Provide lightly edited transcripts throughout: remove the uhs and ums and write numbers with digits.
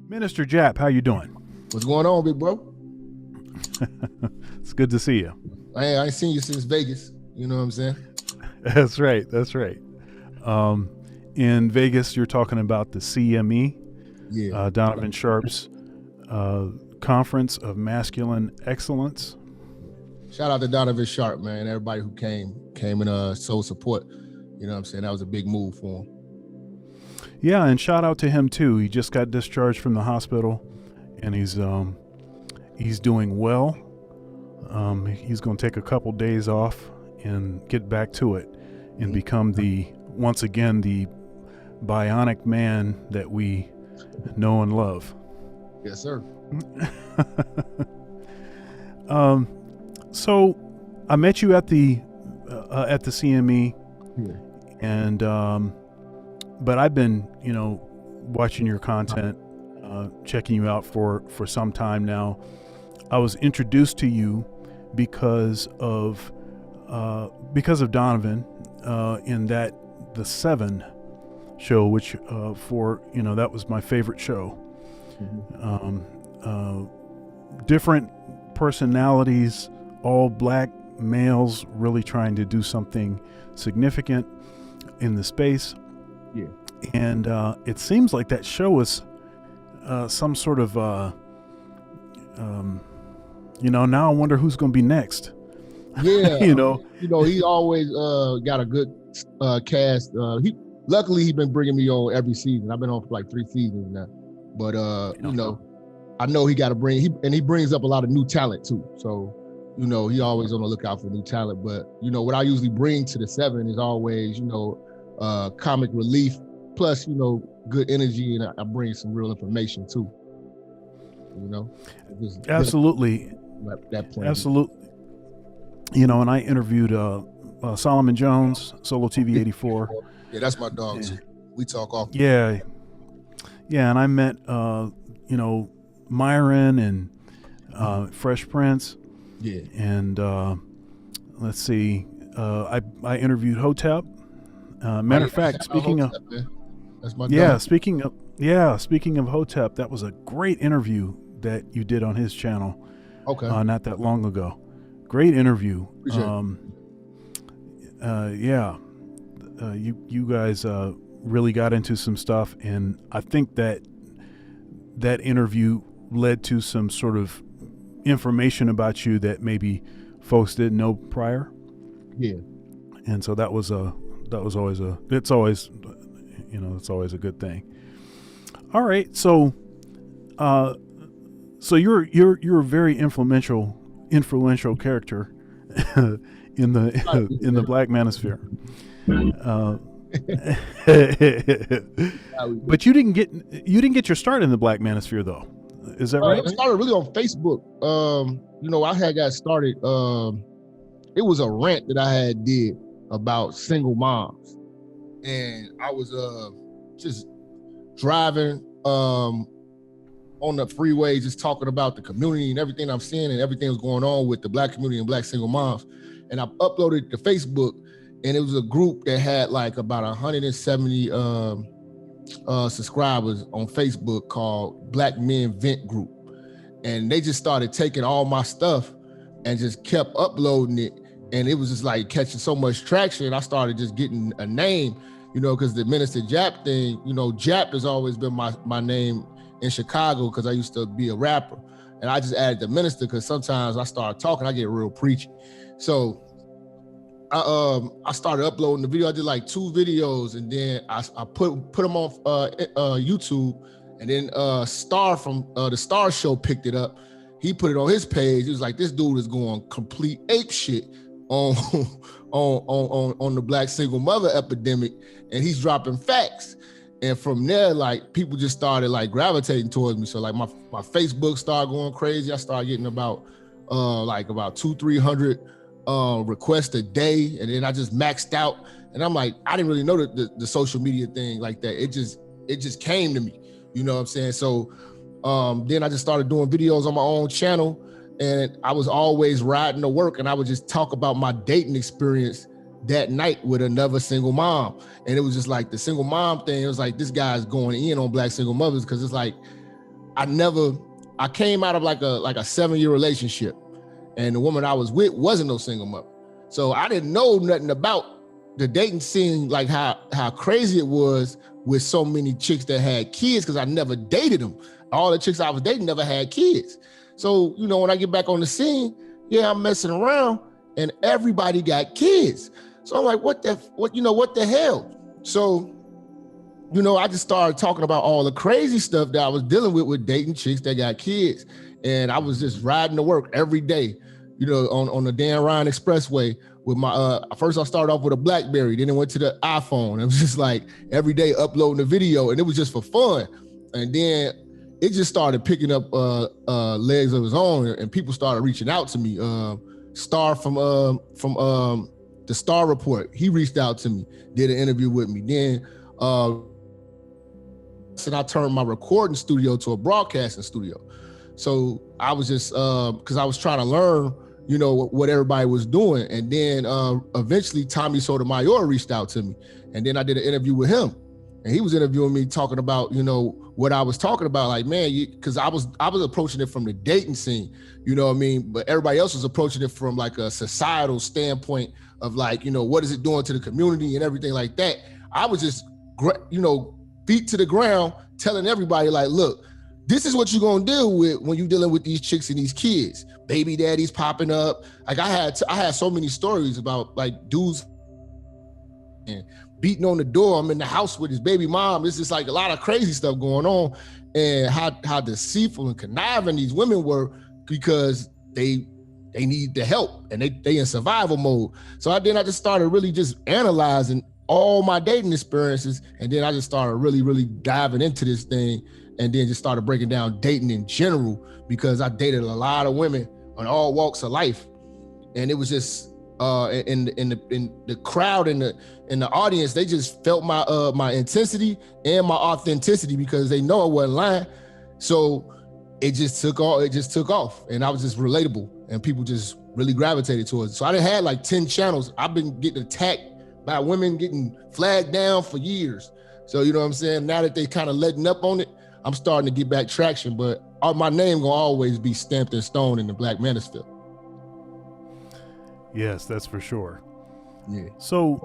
Minister Jap, how you doing? What's going on, big bro? It's good to see you. I ain't seen you since Vegas. You know what I'm saying? That's right. That's right. In Vegas, you're talking about the CME, Donovan Sharpe's Conference of Masculine Excellence. Shout out to Donovan Sharpe, man. Everybody who came and showed support. You know what I'm saying? That was a big move for him. Yeah, and shout out to him too. He just got discharged from the hospital, and he's doing well. He's going to take a couple days off and get back to it, and become once again the bionic man that we know and love. Yes, sir. So I met you at the CME, and but I've been, watching your content, checking you out for some time now. I was introduced to you because of Donovan in that the 7 show, which that was my favorite show. Different personalities, all black males, really trying to do something significant in the space. Yeah. And it seems like that show is some sort of now I wonder who's going to be next. Yeah. He always got a good cast. Luckily he's been bringing me on every season. I've been on for like 3 seasons now. But I know he got to he brings up a lot of new talent too. So, he always on the lookout for new talent. But, what I usually bring to the 7 is always, comic relief, plus, good energy, and I bring some real information too. Absolutely. That point. Absolutely. And I interviewed Solomon Jones, Solo TV 84. Yeah, that's my dog too. We talk often. Yeah. Yeah, and I met Myron and Fresh Prince. Yeah. And let's see, I interviewed Hotep. Matter of fact, speaking of that's my dog. speaking of Hotep, that was a great interview that you did on his channel. Okay. Not that long ago. Great interview. You guys really got into some stuff, and I think that interview led to some sort of information about you that maybe folks didn't know prior. Yeah. And so it's always a good thing. All right. So you're a very influential character in the Black Manosphere. But you didn't get your start in the Black Manosphere though. Is that right? It started really on Facebook. I had got started. It was a rant that I had did about single moms, and I was just driving on the freeway, just talking about the community and everything I'm seeing and everything was going on with the Black community and Black single moms. And I uploaded to Facebook, and it was a group that had like about 170 subscribers on Facebook called Black Men Vent Group. And they just started taking all my stuff and just kept uploading it. And it was just like catching so much traction. I started just getting a name, because the Minister Jap thing, Jap has always been my name in Chicago because I used to be a rapper. And I just added the minister because sometimes I start talking, I get real preachy. So I started uploading the video. I did like 2 videos, and then I put them on YouTube, and then Star from the Star Show picked it up. He put it on his page. He was like, "This dude is going complete ape shit on the Black single mother epidemic, and he's dropping facts." And from there, like, people just started like gravitating towards me. So like my Facebook started going crazy. I started getting about 200-300 requests a day, and then I just maxed out. And I'm like, I didn't really know the social media thing like that. It just came to me, you know what I'm saying? So then I just started doing videos on my own channel, and I was always riding to work, and I would just talk about my dating experience that night with another single mom. And it was just like the single mom thing. It was like, this guy's going in on Black single mothers, because it's like I came out of like a 7-year relationship, and the woman I was with wasn't no single mother. So I didn't know nothing about the dating scene, like how crazy it was with so many chicks that had kids, because I never dated them. All the chicks I was dating never had kids. So, you know, when I get back on the scene, yeah, I'm messing around and everybody got kids. So I'm like, what the hell? So, you know, I just started talking about all the crazy stuff that I was dealing with dating chicks that got kids. And I was just riding to work every day, you know, on the Dan Ryan Expressway with my, first I started off with a BlackBerry, then it went to the iPhone. It was just like every day uploading a video, and it was just for fun. And then it just started picking up legs of its own, and people started reaching out to me. Star from the Star Report, he reached out to me, did an interview with me. Then and I turned my recording studio to a broadcasting studio. So I was just, because I was trying to learn, you know, what everybody was doing. And then eventually Tommy Sotomayor reached out to me, and then I did an interview with him, and he was interviewing me, talking about, you know, what I was talking about. Like, man, because I was approaching it from the dating scene, you know what I mean? But everybody else was approaching it from like a societal standpoint of like, you know, what is it doing to the community and everything like that. I was just, you know, feet to the ground, telling everybody like, look, this is what you're gonna deal with when you're dealing with these chicks and these kids. Baby daddies popping up. Like I had so many stories about like dudes and beating on the door. I'm in the house with his baby mom. It's just like a lot of crazy stuff going on, and how deceitful and conniving these women were, because they need the help and they in survival mode. So I just started really just analyzing all my dating experiences, and then I just started really, really diving into this thing, and then just started breaking down dating in general, because I dated a lot of women on all walks of life, and it was just in the crowd and the audience, they just felt my intensity and my authenticity, because they know I wasn't lying. So it just took off, and I was just relatable, and people just really gravitated towards it. So I done had like 10 channels. I've been getting attacked by women, getting flagged down for years. So, you know what I'm saying? Now that they kind of letting up on it, I'm starting to get back traction, but my name gonna always be stamped in stone in the Black Manosphere. Yes, that's for sure. Yeah. So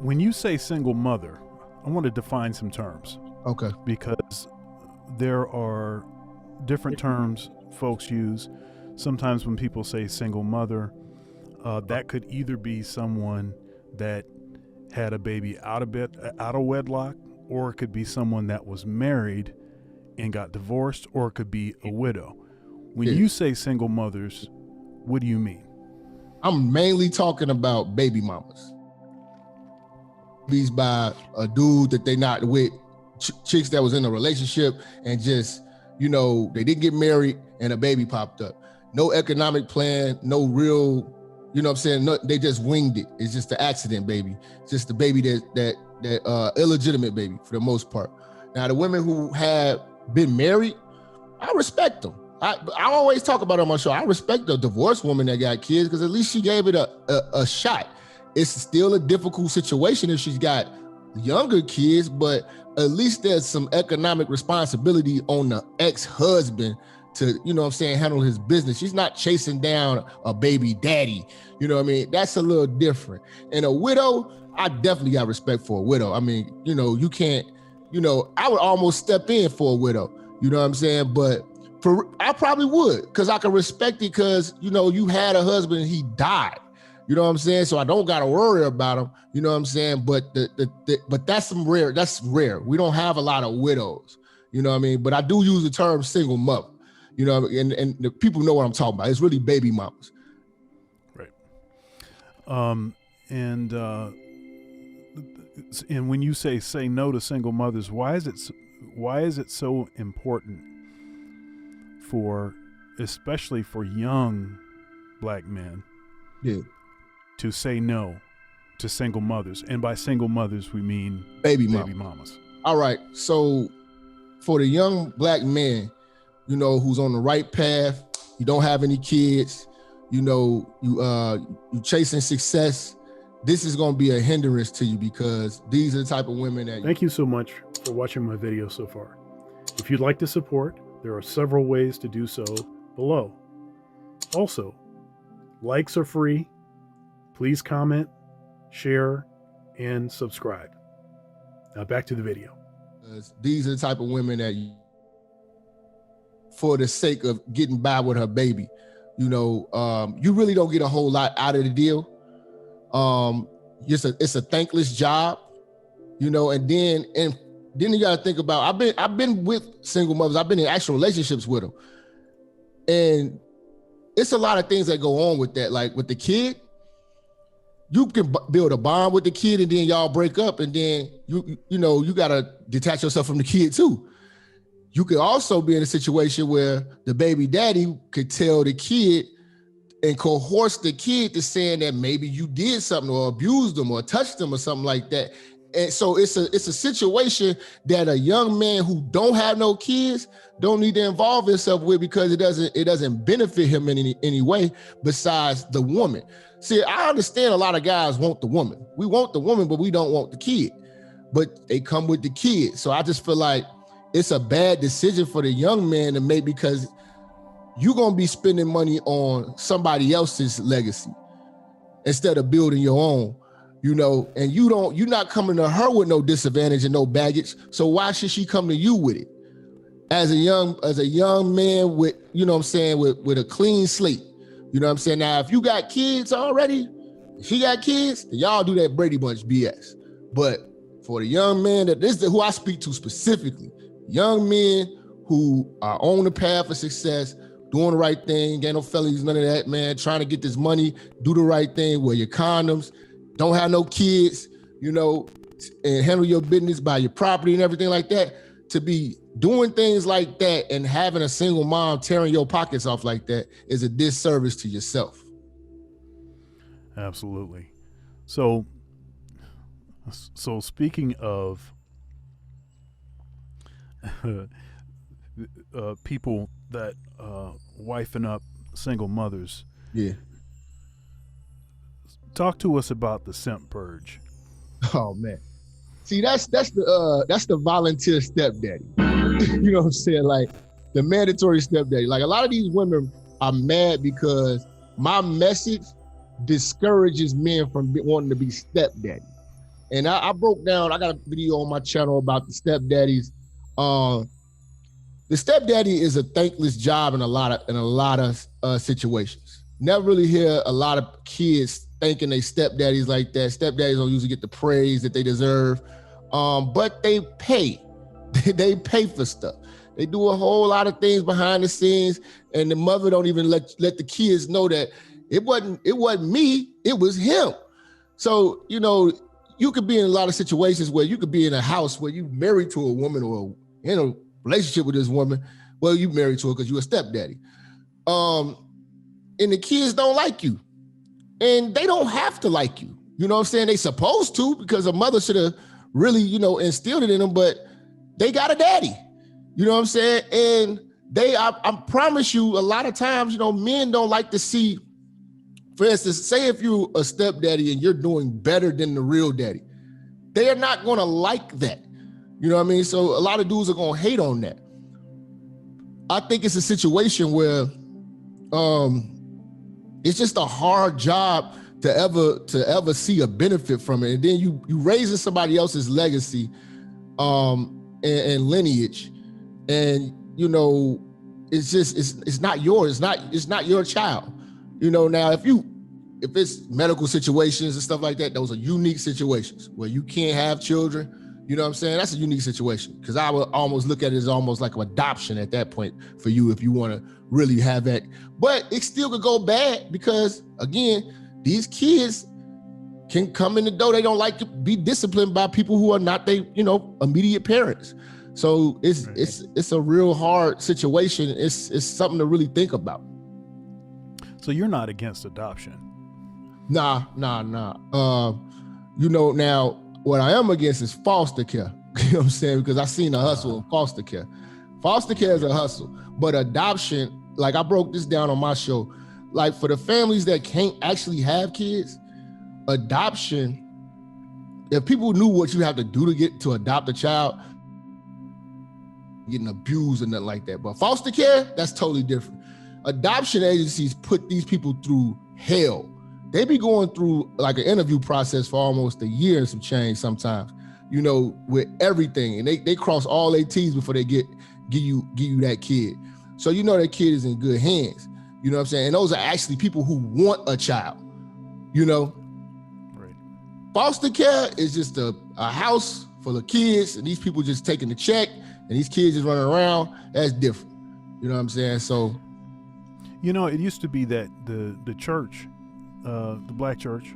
when you say single mother, I want to define some terms. Okay. Because there are different terms folks use. Sometimes when people say single mother, that could either be someone that had a baby out of wedlock, or it could be someone that was married and got divorced, or it could be a widow. When you say single mothers, what do you mean? I'm mainly talking about baby mamas. Babies by a dude that they not with, chicks that was in a relationship and just, you know, they didn't get married and a baby popped up. No economic plan, no real, you know what I'm saying? No, they just winged it. It's just an accident baby. It's just the baby that illegitimate baby for the most part. Now the women who have been married, I respect them. I always talk about it on my show. I respect the divorced woman that got kids, because at least she gave it a shot. It's still a difficult situation if she's got younger kids, but at least there's some economic responsibility on the ex-husband to, you know what I'm saying, handle his business. She's not chasing down a baby daddy. You know what I mean? That's a little different. And a widow, I definitely got respect for a widow. I mean, you know, you can't, you know, I would almost step in for a widow. You know what I'm saying? But I probably would, because I can respect it, because, you know, you had a husband and he died. You know what I'm saying? So I don't got to worry about him. You know what I'm saying? But but that's rare. That's rare. We don't have a lot of widows. You know what I mean? But I do use the term single mother. You know, and the people know what I'm talking about. It's really baby mamas. Right. And when you say no to single mothers, why is it so important especially for young Black men, to say no to single mothers? And by single mothers, we mean baby mamas. All right. So for the young Black man, you know, who's on the right path, you don't have any kids, you know, you chasing success, this is going to be a hindrance to you, because these are the type of women that... Thank you so much for watching my video so far. If you'd like to support, There are several ways to do so below. Also, likes are free. Please comment, share, and subscribe. Now back to the video. These are the type of women that, for the sake of getting by with her baby, you really don't get a whole lot out of the deal. It's a thankless job, and then you got to think about, I've been with single mothers. I've been in actual relationships with them. And it's a lot of things that go on with that. Like with the kid, you can build a bond with the kid and then y'all break up, and then you got to detach yourself from the kid too. You could also be in a situation where the baby daddy could tell the kid and coerce the kid to saying that maybe you did something or abused them or touched them or something like that. And so it's a situation that a young man who don't have no kids don't need to involve himself with, because it doesn't benefit him in any way besides the woman. See, I understand a lot of guys want the woman. We want the woman, but we don't want the kid. But they come with the kid. So I just feel like it's a bad decision for the young man to make, because you're going to be spending money on somebody else's legacy instead of building your own, and you're not coming to her with no disadvantage and no baggage. So why should she come to you with it? As a young man with, with a clean slate, Now, if you got kids already, if she got kids, then y'all do that Brady Bunch BS. But for the young man, this is who I speak to specifically, young men who are on the path of success, doing the right thing, ain't no felonies, none of that, man, trying to get this money, do the right thing, wear your condoms, don't have no kids, and handle your business, buy your property and everything like that. To be doing things like that and having a single mom tearing your pockets off like that is a disservice to yourself. Absolutely. So speaking of people that wifing up single mothers, yeah, talk to us about the simp purge. Oh man, see that's the volunteer stepdaddy. You know what I'm saying? Like the mandatory stepdaddy. Like a lot of these women are mad because my message discourages men from wanting to be stepdaddy. And I broke down, I got a video on my channel about the stepdaddies. The stepdaddy is a thankless job in a lot of situations. Never really hear a lot of kids thanking they stepdaddies like that. Stepdaddies don't usually get the praise that they deserve, but they pay. They pay for stuff. They do a whole lot of things behind the scenes, and the mother don't even let the kids know that it wasn't me, it was him. So, you could be in a lot of situations where you could be in a house where you married to a woman or in a relationship with this woman. Well, you married to her because you a stepdaddy. And the kids don't like you. And they don't have to like you. You know what I'm saying? They supposed to, because a mother should have really, instilled it in them, but they got a daddy. You know what I'm saying? And I promise you, a lot of times, men don't like to see, for instance, say if you're a stepdaddy and you're doing better than the real daddy, they are not going to like that. You know what I mean? So a lot of dudes are going to hate on that. I think it's a situation where it's just a hard job to ever see a benefit from it. And then you raising somebody else's legacy and lineage, and it's not yours. It's not your child. Now if it's medical situations and stuff like that, those are unique situations where you can't have children. You know what I'm saying? That's a unique situation, because I would almost look at it as almost like an adoption at that point for you if you want to really have that. But it still could go bad because, again, these kids can come in the door. They don't like to be disciplined by people who are not their, immediate parents. So it's a real hard situation. It's something to really think about. So you're not against adoption? Nah. Now what I am against is foster care. You know what I'm saying? Because I seen the hustle in foster care. Foster care is a hustle, but adoption, like I broke this down on my show, like for the families that can't actually have kids, adoption, if people knew what you have to do to get to adopt a child, getting abused or nothing like that. But foster care, that's totally different. Adoption agencies put these people through hell. They be going through like an interview process for almost a year and some change sometimes, you know, with everything. And they cross all their T's before they give you that kid. So you know that kid is in good hands. You know what I'm saying? And those are actually people who want a child, you know? Right. Foster care is just a house full of kids, and these people just taking the check, and these kids just running around. That's different. You know what I'm saying? So, you know, it used to be that the church, the black church,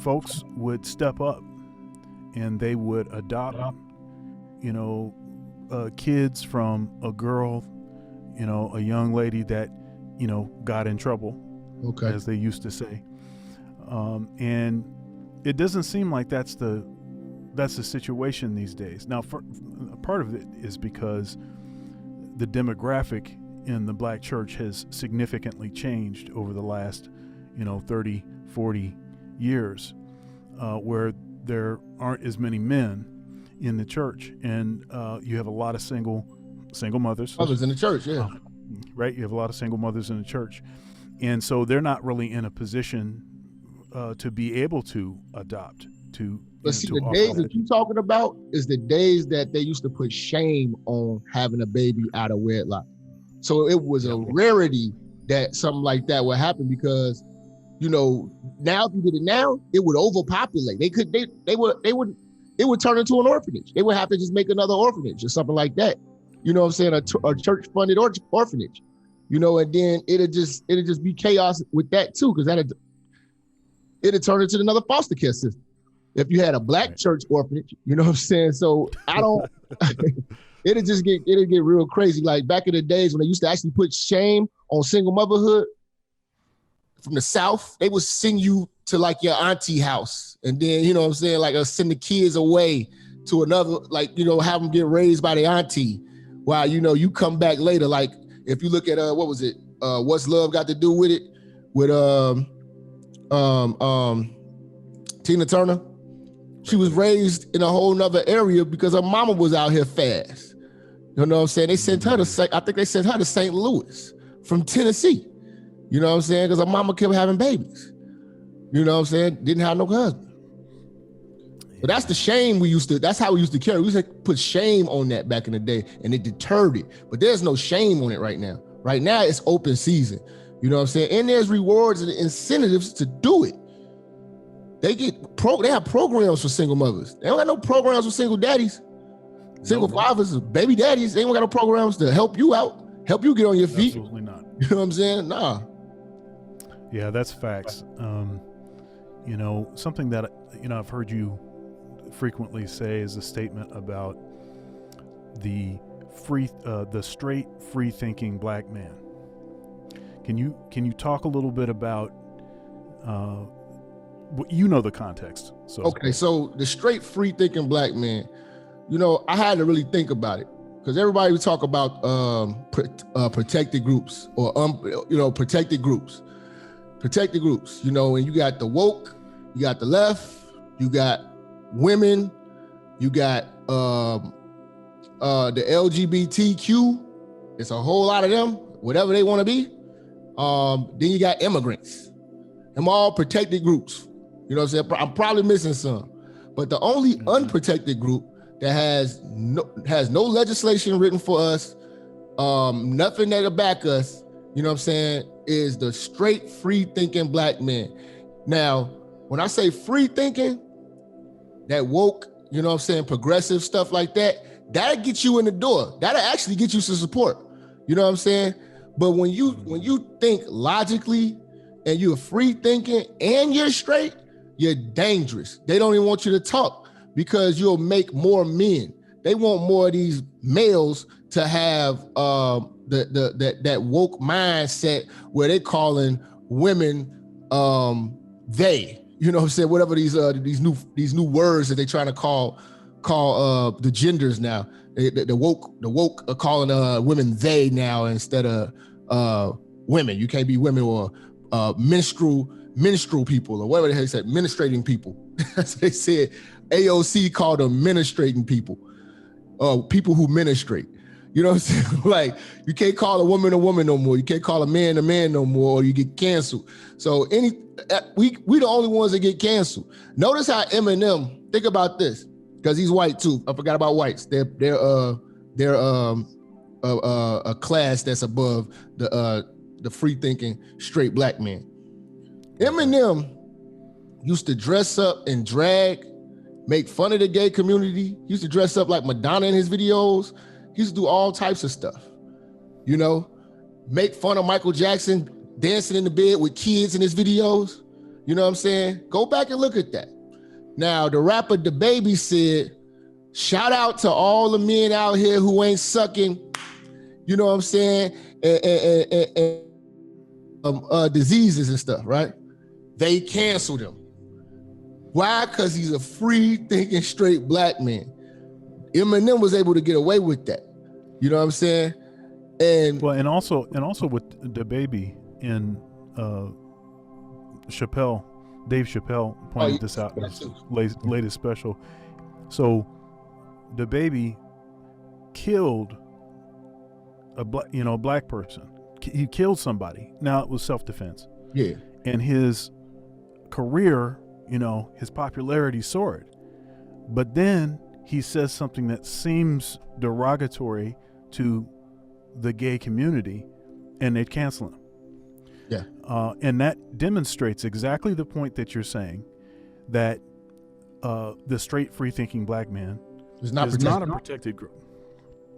folks would step up and they would adopt, you know, kids from a girl, you know, a young lady that, you know, got in trouble, as they used to say. And it doesn't seem like that's the situation these days. Now, part of it is because the demographic in the black church has significantly changed over the last, you know, 30, 40 years, where there aren't as many men in the church, and you have a lot of single mothers. Mothers in the church, yeah. Right, you have a lot of single mothers in the church, and so they're not really in a position to be able to adopt. But see, the days that you're talking about is the days that they used to put shame on having a baby out of wedlock. So it was a rarity that something like that would happen, because, you know, now if you did it now, it would overpopulate. It would turn into an orphanage. They would have to just make another orphanage or something like that. You know what I'm saying? A church-funded orphanage. You know, and then it'd just be chaos with that too, because it'd turn into another foster care system. If you had a black church orphanage, you know what I'm saying? So it'd get real crazy. Like back in the days when they used to actually put shame on single motherhood from the South, they would send you to like your auntie house. And then, you know what I'm saying? Like send the kids away to another, like, you know, have them get raised by the auntie while, you know, you come back later. Like if you look at, what was it? What's Love Got to Do with It? With Tina Turner. She was raised in a whole nother area because her mama was out here fast. You know what I'm saying? They sent her to St. Louis from Tennessee. You know what I'm saying? Because her mama kept having babies. You know what I'm saying? Didn't have no husband. But that's the shame that's how we used to carry. We used to put shame on that back in the day, and it deterred it. But there's no shame on it right now. Right now, it's open season. You know what I'm saying? And there's rewards and incentives to do it. They have programs for single mothers. They don't got no programs for single daddies. Single fathers, baby daddies, they don't got no programs to help you out, help you get on your feet. Absolutely not. You know what I'm saying? Nah. Yeah, that's facts. You know, something that, you know, I've heard you frequently say is a statement about the straight, free-thinking black man. Can you talk a little bit about, you know, the context? So okay, so the straight, free-thinking black man. You know, I had to really think about it, because everybody would talk about protected groups or protected groups. Protected groups, you know, and you got the woke, you got the left, you got women, you got the LGBTQ. It's a whole lot of them, whatever they want to be. Then you got immigrants. Them all protected groups. You know what I'm saying? I'm probably missing some. But the only unprotected group that has no legislation written for us, nothing that'll back us, you know what I'm saying, is the straight, free-thinking black man. Now, when I say free-thinking, that woke, you know what I'm saying, progressive stuff like that, that'll get you in the door. That'll actually get you some support. You know what I'm saying? But when you think logically and you're free-thinking and you're straight, you're dangerous. They don't even want you to talk, because you'll make more men. They want more of these males to have that woke mindset where they calling women they. You know what I'm saying? Whatever these new words that they trying to call the genders now. The woke are calling women they now instead of women. You can't be women or menstrual people or whatever the hell they said, menstruating people. That's what they said. AOC called them menstruating people. people who ministrate. You know what I'm saying? Like, you can't call a woman no more. You can't call a man no more, or you get canceled. So we the only ones that get canceled. Notice how Eminem, think about this, because he's white too. I forgot about whites. They're a class that's above the free thinking straight black man. Eminem used to dress up and drag, make fun of the gay community. He used to dress up like Madonna in his videos. He used to do all types of stuff, you know, make fun of Michael Jackson dancing in the bed with kids in his videos. You know what I'm saying? Go back and look at that. Now, the rapper DaBaby said, shout out to all the men out here who ain't sucking, you know what I'm saying, and diseases and stuff, right? They canceled him. Why? Because he's a free thinking straight black man. Eminem was able to get away with that. You know what I'm saying? And well, and also with DaBaby and Chappelle, Dave Chappelle pointed this out in his latest special. So DaBaby killed a black person. He killed somebody. Now it was self-defense. Yeah. And his career, his popularity soared. But then he says something that seems derogatory to the gay community, and they'd cancel him. Yeah. And that demonstrates exactly the point that you're saying, that the straight free-thinking black man is not a protected group.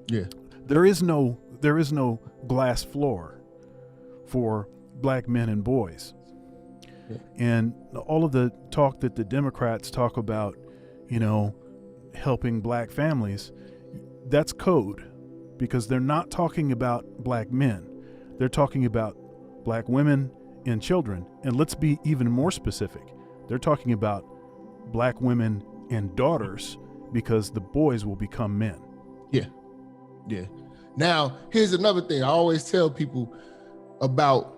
Yeah. There is no glass floor for black men and boys. Yeah. And all of the talk that the Democrats talk about, helping black families, that's code, because they're not talking about black men. They're talking about black women and children. And let's be even more specific. They're talking about black women and daughters, because the boys will become men. Yeah. Yeah. Now, here's another thing. I always tell people about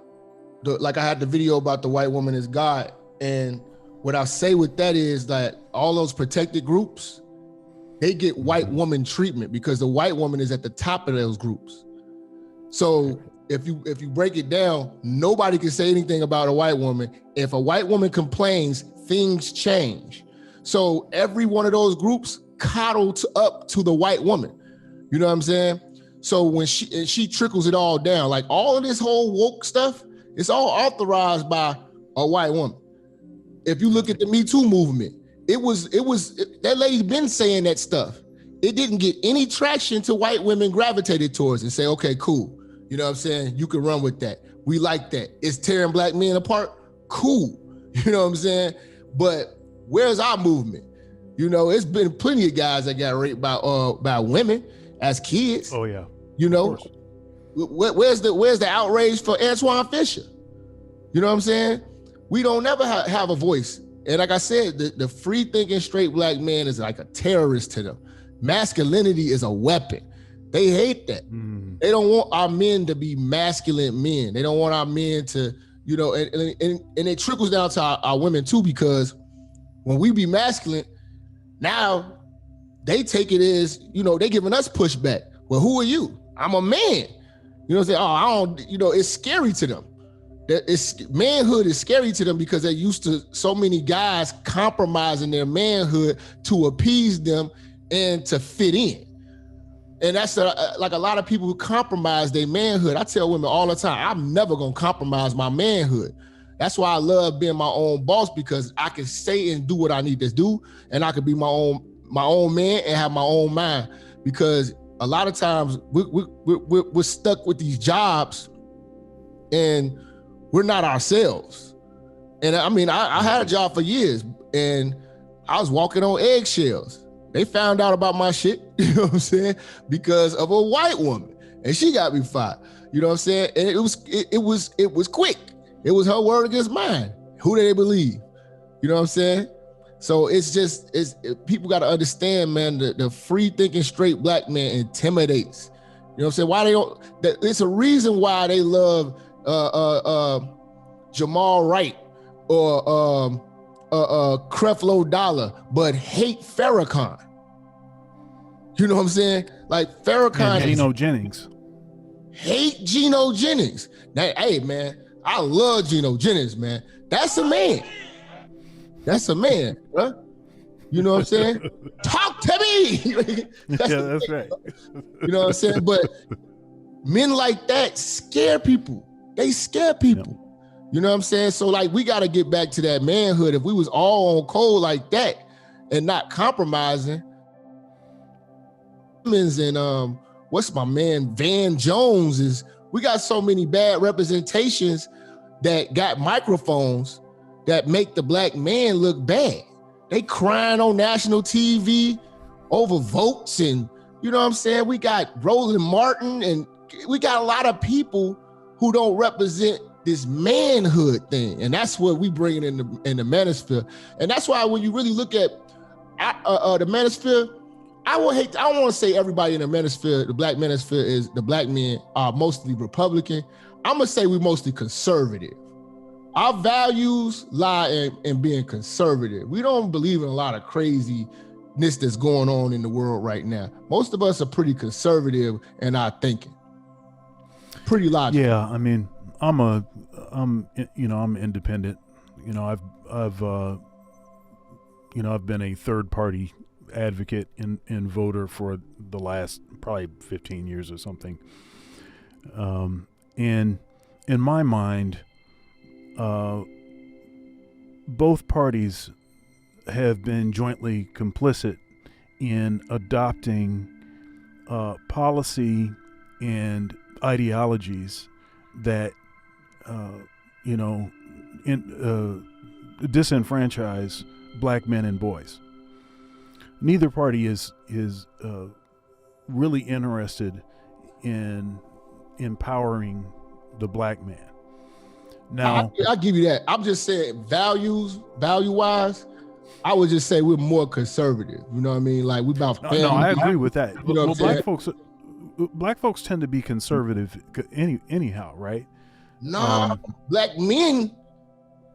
like I had the video about the white woman is God. And what I say with that is that all those protected groups, they get white woman treatment because the white woman is at the top of those groups. So if you break it down, nobody can say anything about a white woman. If a white woman complains, things change. So every one of those groups coddled up to the white woman. You know what I'm saying? So when she trickles it all down, like all of this whole woke stuff, it's all authorized by a white woman. If you look at the Me Too movement, it was that lady's been saying that stuff. It didn't get any traction till white women gravitated towards it and say, okay, cool. You know what I'm saying? You can run with that. We like that. It's tearing black men apart. Cool. You know what I'm saying? But where's our movement? It's been plenty of guys that got raped by women as kids. Oh yeah. Where's the outrage for Antoine Fisher? You know what I'm saying? We don't never have a voice. And like I said, the free thinking straight black man is like a terrorist to them. Masculinity is a weapon. They hate that. They don't want our men to be masculine men. They don't want our men to, and it trickles down to our women too, because when we be masculine, now they take it as, they giving us pushback. Well, who are you? I'm a man. You know what I'm saying? Oh, I don't, it's scary to them. Manhood is scary to them because they're used to so many guys compromising their manhood to appease them and to fit in. And that's like a lot of people who compromise their manhood. I tell women all the time, I'm never gonna compromise my manhood. That's why I love being my own boss, because I can say and do what I need to do, and I can be my own man and have my own mind. Because a lot of times we're stuck with these jobs and we're not ourselves. And I mean, I had a job for years and I was walking on eggshells. They found out about my shit, you know what I'm saying? Because of a white woman, and she got me fired. You know what I'm saying? And it was quick. It was her word against mine. Who do they believe? You know what I'm saying? So people got to understand, man, the free thinking straight black man intimidates. You know what I'm saying? Why they don't, it's a reason why they love Jamal Wright or Creflo Dollar, but hate Farrakhan. You know what I'm saying? Like Farrakhan And Geno Jennings. hate Geno Jennings. Now, hey man, I love Geno Jennings, man. That's a man. That's a man, huh? You know what I'm saying? Talk to me. That's right. You know what I'm saying? But men like that scare people. They scare people. You know what I'm saying? So like we got to get back to that manhood. If we was all on code like that and not compromising, and what's my man Van Jones is, we got so many bad representations that got microphones that make the black man look bad. They crying on national TV over votes, and you know what I'm saying? We got Roland Martin, and we got a lot of people who don't represent this manhood thing, and that's what we bring in the Manosphere. And that's why when you really look at the Manosphere, I don't want to say everybody in the Manosphere, the black Manosphere, is the black men are mostly Republican. I'm gonna say we're mostly conservative. Our values lie in being conservative. We don't believe in a lot of craziness that's going on in the world right now. Most of us are pretty conservative in our thinking. Pretty logical. Yeah, I mean, I'm independent. I've been a third party advocate and voter for the last probably 15 years or something. And in my mind, both parties have been jointly complicit in adopting policy and ideologies that disenfranchise black men and boys. Neither party is really interested in empowering the black man. Now, I give you that. I'm just saying value-wise, I would just say we're more conservative. You know what I mean? Like we about family. No, I agree with that. You know well, black folks tend to be conservative anyhow, right? No, black men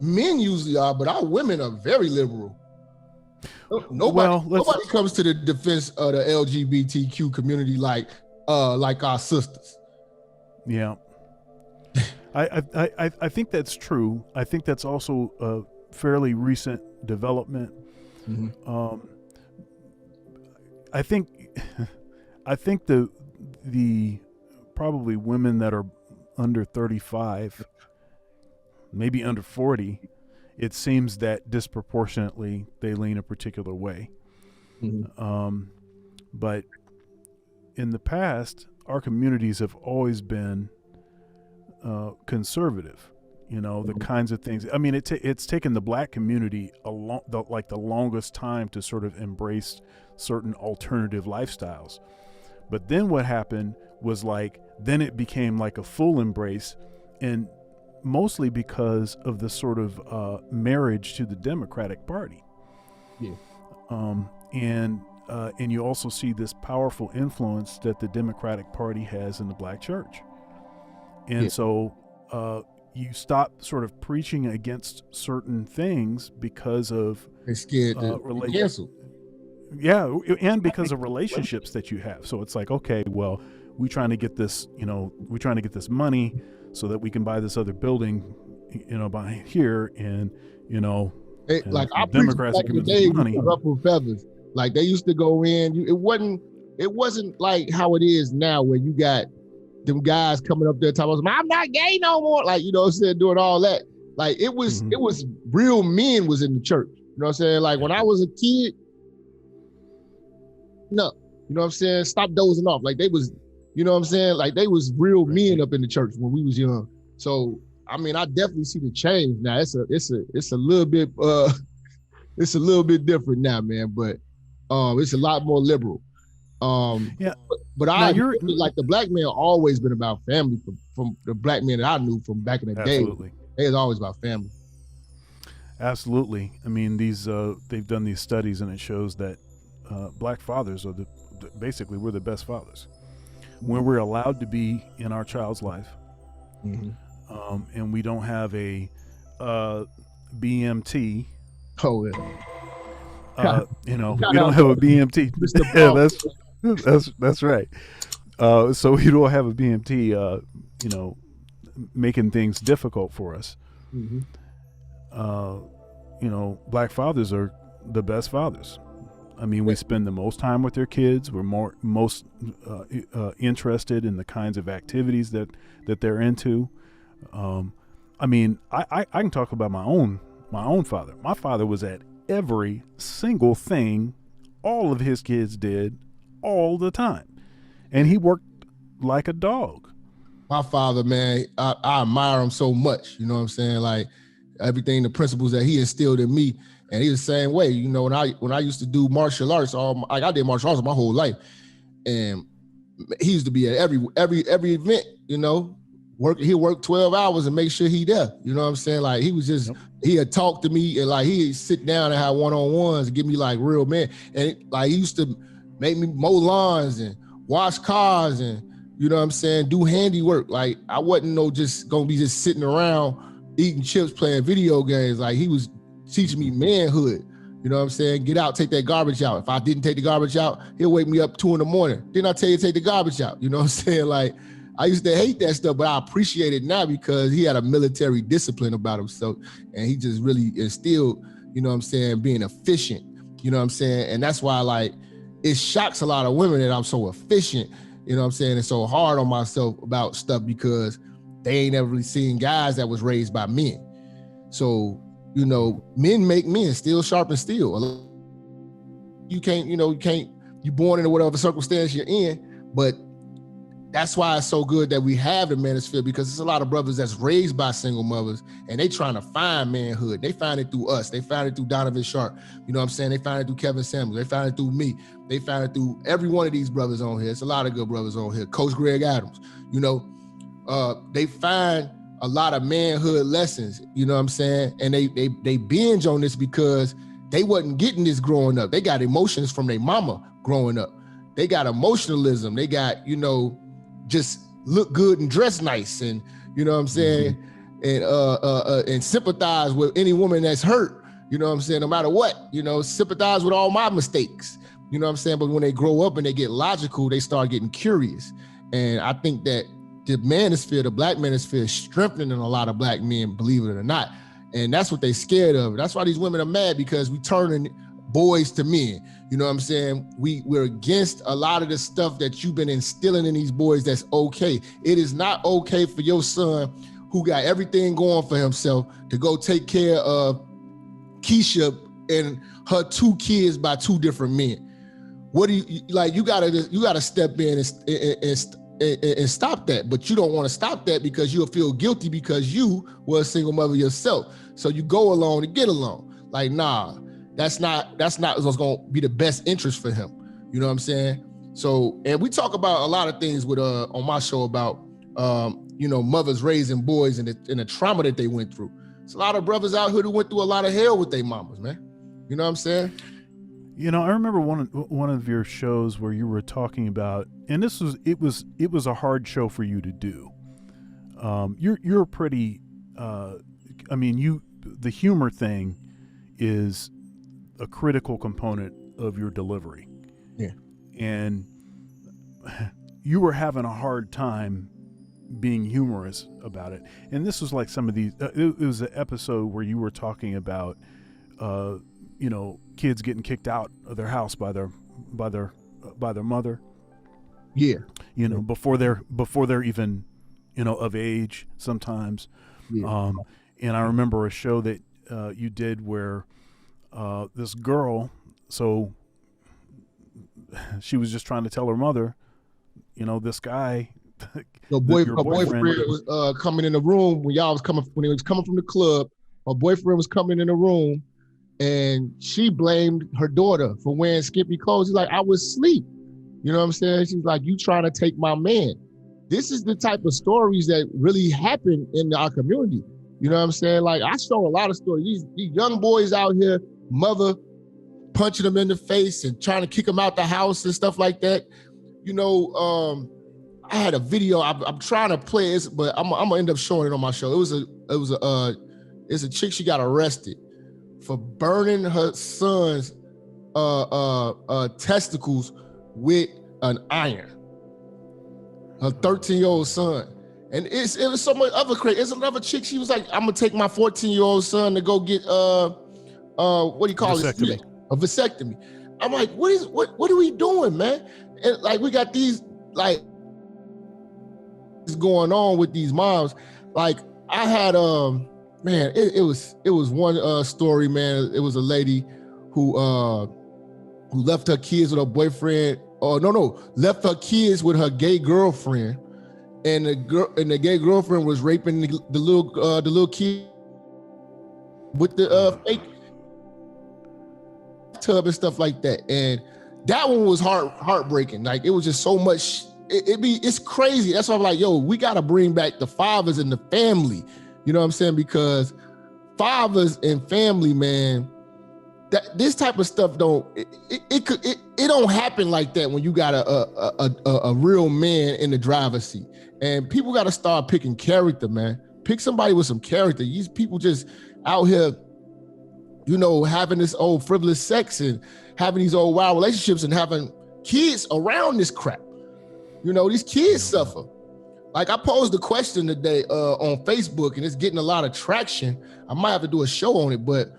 usually are, but our women are very liberal. Nobody comes to the defense of the LGBTQ community like our sisters. Yeah, I think that's true. I think that's also a fairly recent development. Mm-hmm. I think the probably women that are under 35, maybe under 40, it seems that disproportionately they lean a particular way. Mm-hmm. But in the past, our communities have always been conservative. The kinds of things. I mean, it's taken the black community the longest time to sort of embrace certain alternative lifestyles. But then what happened was then it became like a full embrace, and mostly because of the sort of marriage to the Democratic Party. Yeah. And you also see this powerful influence that the Democratic Party has in the black church. And so you stop sort of preaching against certain things because of they're scared to cancel. Yeah, and because of relationships that you have. So it's like, okay, well, we're trying to get this money so that we can buy this other building, by here, and like I Democrats back in the day, money. Ruffled feathers, like they used to go in. It wasn't like how it is now, where you got them guys coming up there talking about, I'm not gay no more, like doing all that. Like it was real men was in the church. You know what I'm saying? Like when I was a kid, no, you know what I'm saying? Stop dozing off. Like they was, you know what I'm saying? Like they was real men up in the church when we was young. So I mean, I definitely see the change now. It's a little bit it's a little bit different now, man. But it's a lot more liberal. But like the black man always been about family from the black men that I knew from back in the day. It was always about family. Absolutely. I mean, they've done these studies, and it shows that black fathers are basically we're the best fathers when we're allowed to be in our child's life. Mm-hmm. And we don't have a BMT. Oh, yeah. We don't have a BMT. That's right. So we don't have a BMT, making things difficult for us. Mm-hmm. Black fathers are the best fathers. I mean, we spend the most time with their kids. We're most interested in the kinds of activities that they're into. I mean, I can talk about my own father. My father was at every single thing all of his kids did all the time, and he worked like a dog. My father, man, I admire him so much. You know what I'm saying? Like everything, the principles that he instilled in me, and he was the same way. You know, when I used to do martial arts, I did martial arts my whole life, and he used to be at every event. You know, he worked 12 hours and make sure he there. You know what I'm saying? Like he was just, he had talked to me and like he'd sit down and have one-on-ones and give me like real man. And like he used to make me mow lawns and wash cars and, you know what I'm saying, do handiwork. Like I wasn't just gonna be just sitting around eating chips, playing video games. Like he was teaching me manhood. You know what I'm saying? Get out, take that garbage out. If I didn't take the garbage out, he'll wake me up 2 a.m. Didn't I tell you to take the garbage out? You know what I'm saying? Like I used to hate that stuff, but I appreciate it now because he had a military discipline about himself and he just really instilled, you know what I'm saying, being efficient. You know what I'm saying? And that's why like it shocks a lot of women that I'm so efficient. You know what I'm saying? And so hard on myself about stuff because they ain't ever really seen guys that was raised by men. So, you know, men make men, steel sharpen steel. You can't, you're born into whatever circumstance you're in, but that's why it's so good that we have the Manosphere because there's a lot of brothers that's raised by single mothers and they trying to find manhood. They find it through us. They found it through Donovan Sharpe. You know what I'm saying? They found it through Kevin Samuels. They found it through me. They found it through every one of these brothers on here. It's a lot of good brothers on here. Coach Greg Adams, they find a lot of manhood lessons, you know what I'm saying? And they binge on this because they wasn't getting this growing up. They got emotions from their mama growing up. They got emotionalism. They got, just look good and dress nice and, you know what I'm saying? Mm-hmm. And sympathize with any woman that's hurt, you know what I'm saying? No matter what, sympathize with all my mistakes, you know what I'm saying? But when they grow up and they get logical, they start getting curious. And I think that the Manosphere, the Black Manosphere is strengthening a lot of Black men, believe it or not. And that's what they scared of. That's why these women are mad because we turning boys to men. You know what I'm saying? We're against a lot of the stuff that you've been instilling in these boys that's okay. It is not okay for your son who got everything going for himself to go take care of Keisha and her 2 kids by 2 different men. What do you like? You gotta step in and stop that, but you don't want to stop that because you'll feel guilty because you were a single mother yourself. So you go along to get along. Like, nah, that's not what's going to be the best interest for him. You know what I'm saying? So, and we talk about a lot of things with on my show about mothers raising boys and the trauma that they went through. There's a lot of brothers out here who went through a lot of hell with their mamas, man. You know what I'm saying? I remember one of your shows where you were talking about, and it was a hard show for you to do. You're pretty. The humor thing is a critical component of your delivery. Yeah. And you were having a hard time being humorous about it. And this was like some of these. It was an episode where you were talking about. Kids getting kicked out of their house by their mother. Yeah. Before they're even, of age sometimes. Yeah. And I remember a show that you did where this girl, so she was just trying to tell her mother, this guy. Her boyfriend was coming in the room when he was coming from the club. My boyfriend was coming in the room. And she blamed her daughter for wearing skimpy clothes. She's like, I was asleep. You know what I'm saying? She's like, you trying to take my man. This is the type of stories that really happen in our community. You know what I'm saying? Like, I show a lot of stories. These young boys out here, mother punching them in the face and trying to kick them out the house and stuff like that. I had a video. I'm trying to play it, but I'm gonna end up showing it on my show. It's a chick, she got arrested for burning her son's testicles with an iron. Her 13-year-old son. And it was so much other crazy. There's another chick, she was like, I'm gonna take my 14-year-old son to go get what do you call it? A vasectomy. I'm like, what are we doing, man? And like we got these like going on with these moms. Like I had man, it was one story, man. It was a lady who left her kids with her boyfriend. Left her kids with her gay girlfriend, and the gay girlfriend was raping the little kid with the fake tub and stuff like that. And that one was heartbreaking. Like it was just so much. It's crazy. That's why I'm like, yo, we got to bring back the fathers and the family. You know what I'm saying? Because fathers and family, man, that this type of stuff don't happen like that when you got a real man in the driver's seat. And people got to start picking character, man. Pick somebody with some character. These people just out here, you know, having this old frivolous sex and having these old wild relationships and having kids around this crap. You know, these kids suffer. Like I posed a question today on Facebook, and it's getting a lot of traction. I might have to do a show on it, but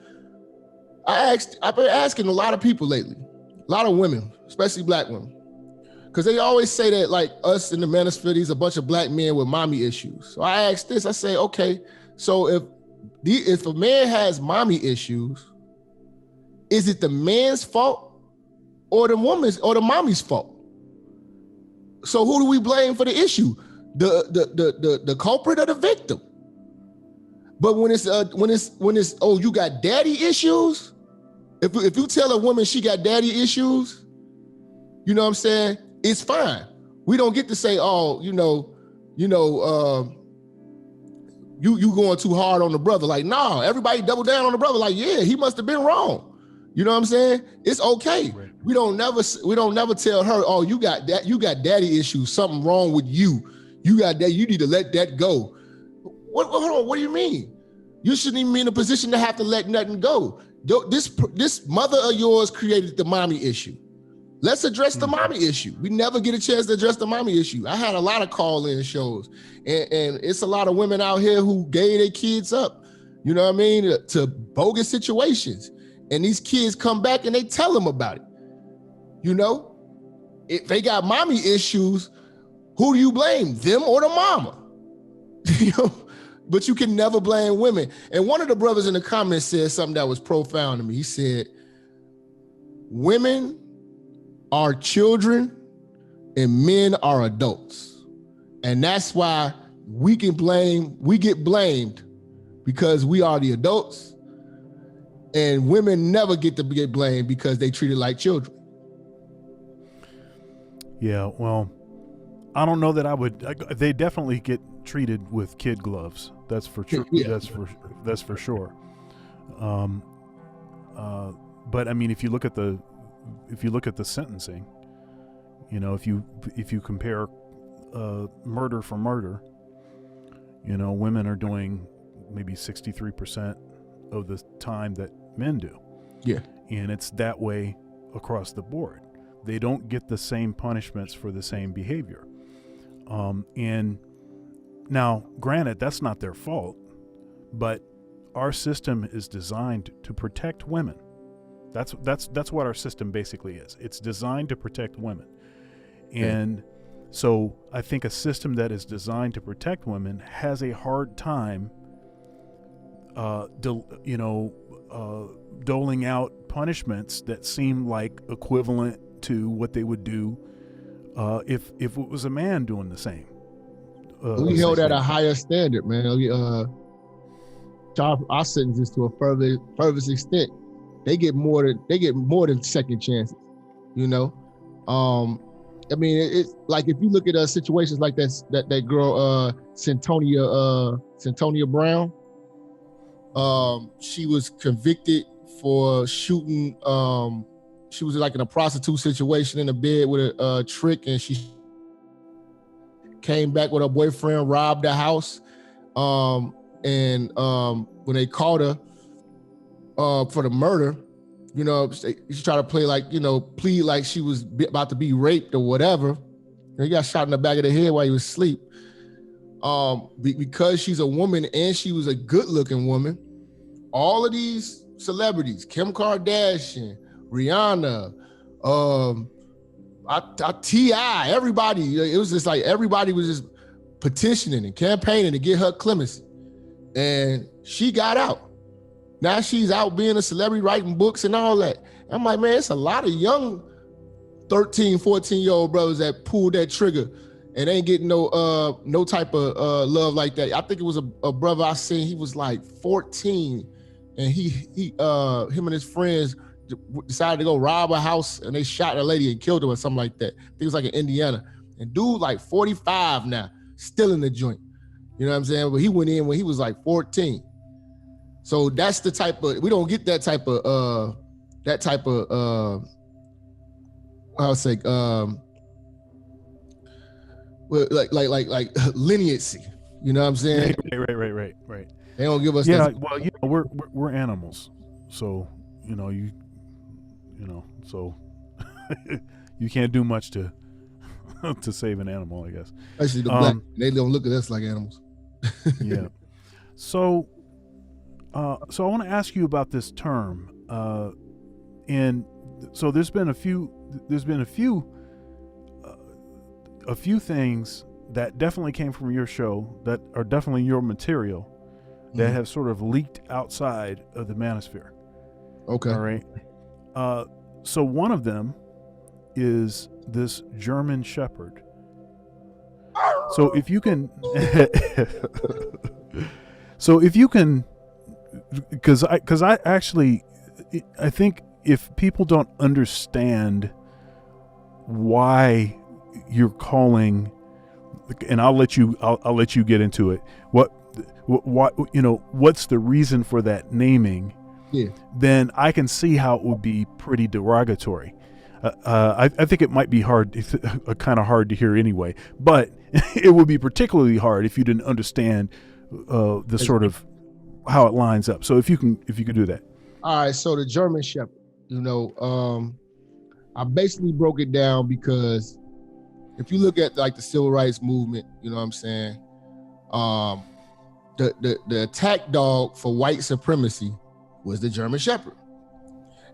I've been asking a lot of people lately, a lot of women, especially black women, because they always say that like us in the Manosphere, these a bunch of black men with mommy issues. So I asked this, I say, okay, so if a man has mommy issues, is it the man's fault or the woman's or the mommy's fault? So who do we blame for the issue? The culprit or the victim? But when it's oh, you got daddy issues. If you tell a woman she got daddy issues, you know what I'm saying? It's fine. We don't get to say, oh, you going too hard on the brother. Like, nah, everybody double down on the brother. Like, yeah, he must have been wrong. You know what I'm saying? It's okay. Right. We don't never tell her, oh, you got daddy issues, something wrong with you. You got that, you need to let that go. Hold on, what do you mean? You shouldn't even be in a position to have to let nothing go. This mother of yours created the mommy issue. Let's address the mommy issue. We never get a chance to address the mommy issue. I had a lot of call-in shows, and it's a lot of women out here who gave their kids up, you know what I mean, to bogus situations. And these kids come back and they tell them about it. You know, if they got mommy issues, who do you blame, them or the mama? You know, but you can never blame women. And one of the brothers in the comments said something that was profound to me. He said, women are children and men are adults. And that's why we get blamed because we are the adults, and women never get to get blamed because they treated like children. Yeah, well, I don't know that I would. They definitely get treated with kid gloves. That's for sure. Yeah. That's for sure. But I mean, if you look at the sentencing, you know, if you compare murder for murder, you know, women are doing maybe 63% of the time that men do. Yeah, and it's that way across the board. They don't get the same punishments for the same behavior. And now, granted, that's not their fault, but our system is designed to protect women. That's what our system basically is. It's designed to protect women. And so I think a system that is designed to protect women has a hard time doling out punishments that seem like equivalent to what they would do if it was a man doing the same. We held at a higher standard, man. Our sentences to a furthest extent. They get more than second chances, you know. I mean, it's like if you look at situations like that girl Centonia Brown. She was convicted for shooting. She was like in a prostitute situation in a bed with a trick, and she came back with her boyfriend, robbed the house. And when they caught her for the murder, You know, she tried to play like, you know, plead like she was about to be raped or whatever. And he got shot in the back of the head while he was asleep. Because she's a woman and she was a good-looking woman, all of these celebrities, Kim Kardashian, Rihanna, T.I., everybody, it was just like everybody was just petitioning and campaigning to get her clemency. And she got out. Now she's out being a celebrity, writing books and all that. I'm like, man, it's a lot of young 13, 14-year-old brothers that pulled that trigger and ain't getting no type of love like that. I think it was a brother I seen, he was like 14, and him and his friends decided to go rob a house, and they shot a lady and killed her or something like that. I think it was like in Indiana. And dude like 45 now, still in the joint. You know what I'm saying? But he went in when he was like 14. So that's the type of, we don't get that type of I'll say like leniency. You know what I'm saying? Right. They don't give us that. Well, you know, we're animals. So, so you can't do much to save an animal, I guess. Especially the black, they don't look at us like animals. Yeah. So I want to ask you about this term, and so there's been a few things that definitely came from your show that are definitely your material that have sort of leaked outside of the Manosphere. Okay. All right. So one of them is this German Shepherd. So if you can, because I think if people don't understand why you're calling, and I'll let you get into it. What what's the reason for that naming? Yeah. Then I can see how it would be pretty derogatory. I think it might be kind of hard to hear anyway, but it would be particularly hard if you didn't understand the sort of how it lines up. So if you can do that. All right. So the German Shepherd, I basically broke it down because if you look at like the civil rights movement, you know what I'm saying? The attack dog for white supremacy was the German Shepherd.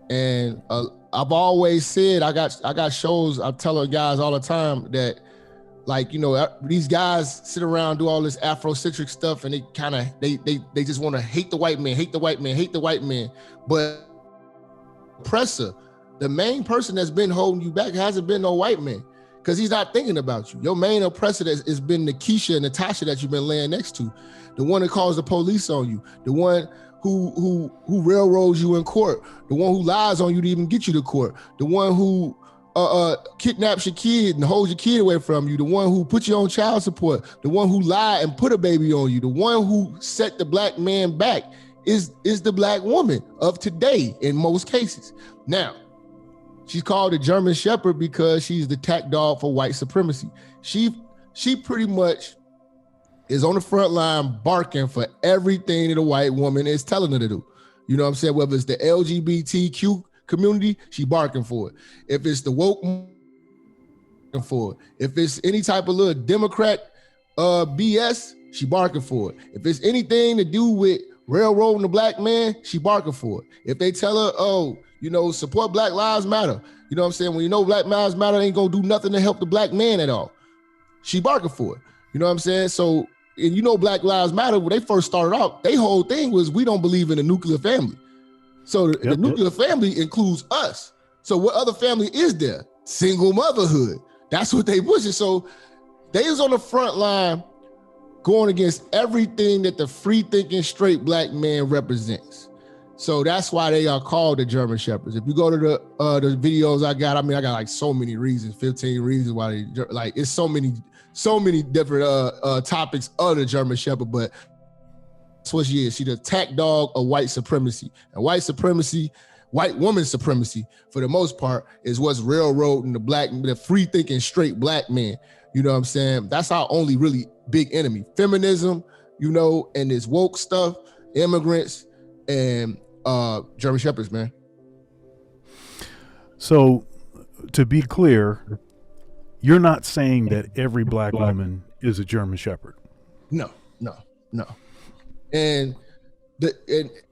And I've always said, I got shows, I tell guys all the time that, like, these guys sit around, do all this Afrocentric stuff, and they just want to hate the white man. But oppressor, the main person that's been holding you back hasn't been no white man, because he's not thinking about you. Your main oppressor has been Nikisha and Natasha that you've been laying next to, the one that calls the police on you, the one who railroads you in court, the one who lies on you to even get you to court, the one who kidnaps your kid and holds your kid away from you, the one who put you on child support, the one who lied and put a baby on you, the one who set the black man back is the black woman of today in most cases. Now, she's called the German Shepherd because she's the attack dog for white supremacy. She pretty much is on the front line barking for everything that a white woman is telling her to do. You know what I'm saying? Whether it's the LGBTQ community, she barking for it. If it's the woke, for it. If it's any type of little Democrat BS, she barking for it. If it's anything to do with railroading the black man, she barking for it. If they tell her, support Black Lives Matter, you know what I'm saying? When Black Lives Matter ain't gonna do nothing to help the black man at all, she barking for it. You know what I'm saying? So, and Black Lives Matter, when they first started out, their whole thing was, we don't believe in the nuclear family. So the nuclear family includes us. So what other family is there? Single motherhood. That's what they pushing. So they is on the front line going against everything that the free-thinking straight black man represents. So that's why they are called the German Shepherds. If you go to the videos I got like so many reasons, 15 reasons why it's so many different topics of the German Shepherd, but that's what she is. She's the attack dog of white supremacy. And white woman supremacy, for the most part, is what's railroading the free-thinking straight black man. You know what I'm saying? That's our only really big enemy. Feminism, and this woke stuff, immigrants, and German Shepherds, man. So, to be clear, you're not saying that every black woman is a German Shepherd. No. And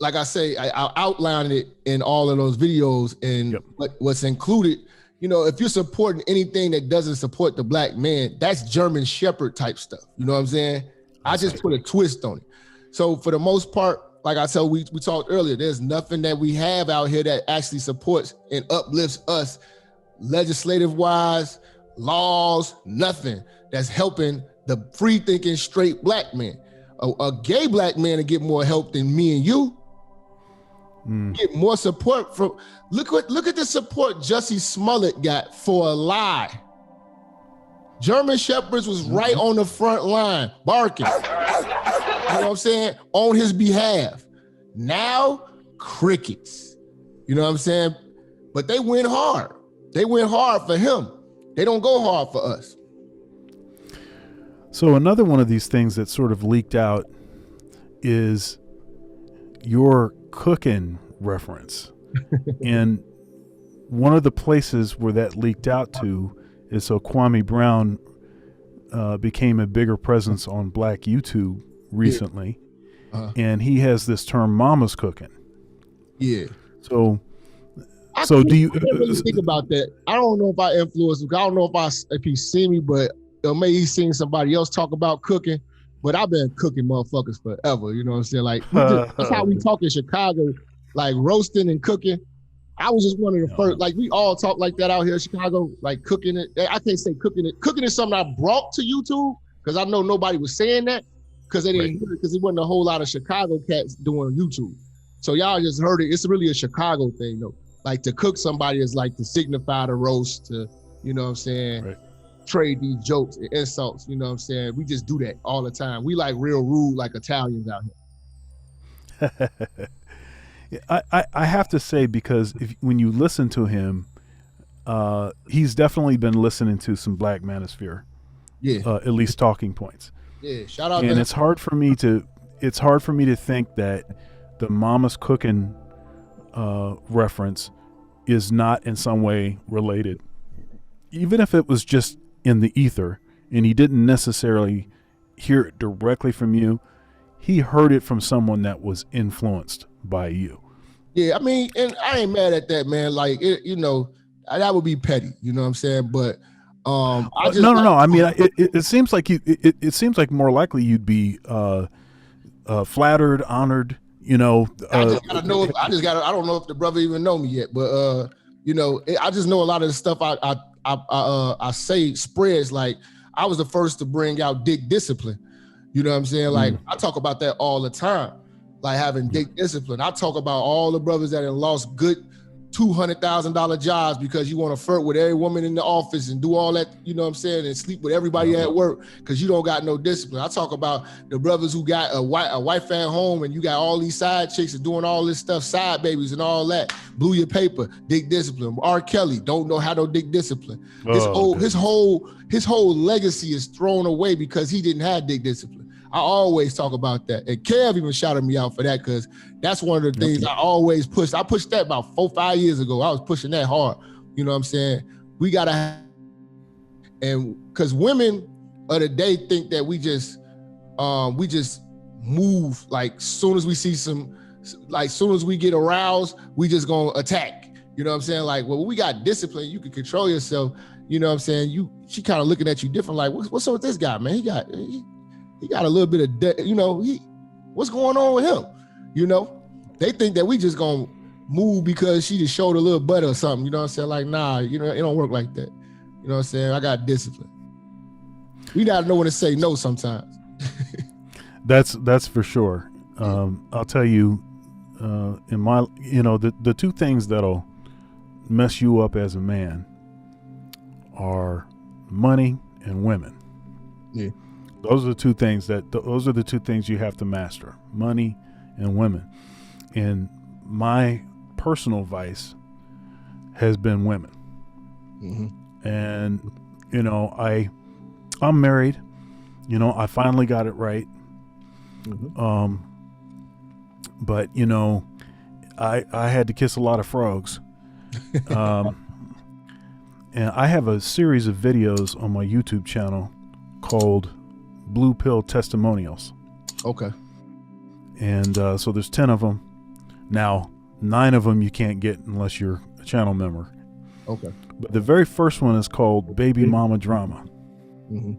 like I say, I outlined it in all of those videos, and what's included, if you're supporting anything that doesn't support the black man, that's German Shepherd type stuff. You know what I'm saying? I just put a twist on it. So for the most part, like I said, we talked earlier, there's nothing that we have out here that actually supports and uplifts us legislative wise, laws, nothing that's helping the free thinking straight black man. A gay black man to get more help than me and you. Get more support from. Look at the support Jussie Smollett got for a lie. German Shepherds was right on the front line, barking. You know what I'm saying? On his behalf. Now, crickets. You know what I'm saying? But they went hard. They went hard for him. They don't go hard for us. So another one of these things that sort of leaked out is your cooking reference. And one of the places where that leaked out to is so Kwame Brown became a bigger presence on Black YouTube recently. And he has this term, mama's cooking. Yeah. So do you really think about that? I don't know if I influenced him. I don't know if he seen me, but maybe he's seen somebody else talk about cooking. But I've been cooking motherfuckers forever. You know what I'm saying? Like that's how we talk in Chicago, like roasting and cooking. I was just one of the first. Like we all talk like that out here in Chicago, like cooking it. I can't say cooking it. Cooking is something I brought to YouTube because I know nobody was saying that because they didn't hear it because there wasn't a whole lot of Chicago cats doing YouTube. So y'all just heard it. It's really a Chicago thing though. Like to cook somebody is like to signify the roast, to, you know what I'm saying? Right. Trade these jokes and insults, you know what I'm saying? We just do that all the time. We like real rude like Italians out here. I have to say, because when you listen to him, he's definitely been listening to some Black Manosphere. Yeah. At least talking points. Yeah, shout out. And it's hard for me to think that the mama's cooking reference is not in some way related, even if it was just in the ether and he didn't necessarily hear it directly from you. He heard it from someone that was influenced by you. Yeah, I mean, and I ain't mad at that, man. Like, that would be petty, you know what I'm saying? But no. I mean, it seems like it seems like more likely you'd be flattered, honored. I don't know if the brother even know me yet, but I just know a lot of the stuff I say spreads. Like I was the first to bring out dick discipline. You know what I'm saying? Like I talk about that all the time, like having dick discipline. I talk about all the brothers that have lost good $200,000 jobs because you want to flirt with every woman in the office and do all that, you know what I'm saying, and sleep with everybody at work because you don't got no discipline. I talk about the brothers who got a wife at home and you got all these side chicks and doing all this stuff, side babies and all that. Blew your paper, dick discipline. R. Kelly don't know how to dick discipline. His whole legacy is thrown away because he didn't have dick discipline. I always talk about that. And Kev even shouted me out for that because that's one of the things I always pushed. I pushed that about 4-5 years ago. I was pushing that hard. You know what I'm saying? We got to have, and because women of the day think that we just move like soon as we see soon as we get aroused, we just gonna attack. You know what I'm saying? Like, well, we got discipline. You can control yourself. You know what I'm saying? She kind of looking at you different. Like, what's up with this guy, man? He got a little bit of, what's going on with him? They think that we just gonna move because she just showed a little butt or something. You know what I'm saying? Like, nah, it don't work like that. You know what I'm saying? I got discipline. We gotta know when to say no sometimes. That's for sure. I'll tell you, in my, the two things that'll mess you up as a man are money and women. Yeah. Those are the two things you have to master: money and women. And my personal vice has been women. Mm-hmm. And I'm married. I finally got it right. Mm-hmm. But I had to kiss a lot of frogs. And I have a series of videos on my YouTube channel called Blue Pill Testimonials. Okay. And so there's 10 of them. Now, 9 of them you can't get unless you're a channel member. Okay. But the very first one is called Baby Mama Drama. Mm-hmm.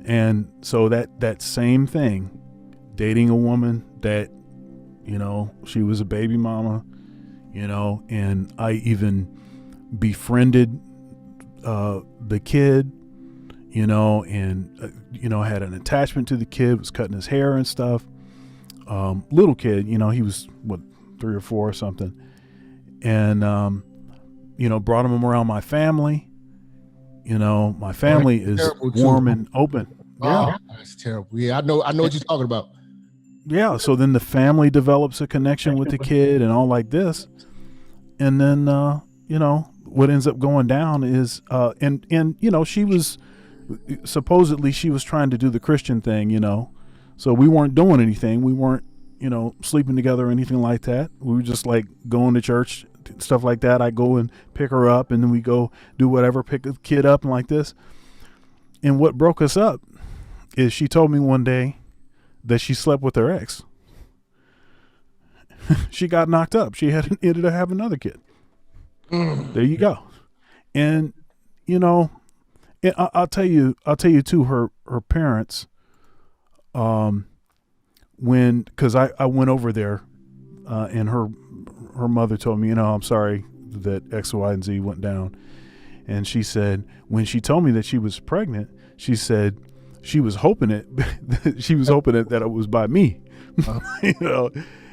And so that same thing, dating a woman that, you know, she was a baby mama, you know, and I even befriended the kid, you know, and, you know, had an attachment to the kid, was cutting his hair and stuff. Little kid, you know, he was, 3 or 4 or something. And, you know, brought him around my family. You know, my family is warm and open. Yeah. Oh, that's terrible. Yeah, I know what you're talking about. Yeah. So then the family develops a connection with the kid and all like this. And then, you know, what ends up going down is, and, you know, supposedly she was trying to do the Christian thing, you know, so we weren't doing anything. We weren't, you know, sleeping together or anything like that. We were just like going to church, stuff like that. I go and pick her up and then we go do whatever, pick the kid up and like this. And what broke us up is she told me one day that she slept with her ex. She got knocked up. She ended up having another kid. There you go. And, you know, I'll tell you too, her parents, cause I went over there, and her mother told me, you know, I'm sorry that X, Y, and Z went down. And she said, when she told me that she was pregnant, she said she was hoping that it was by me, you know,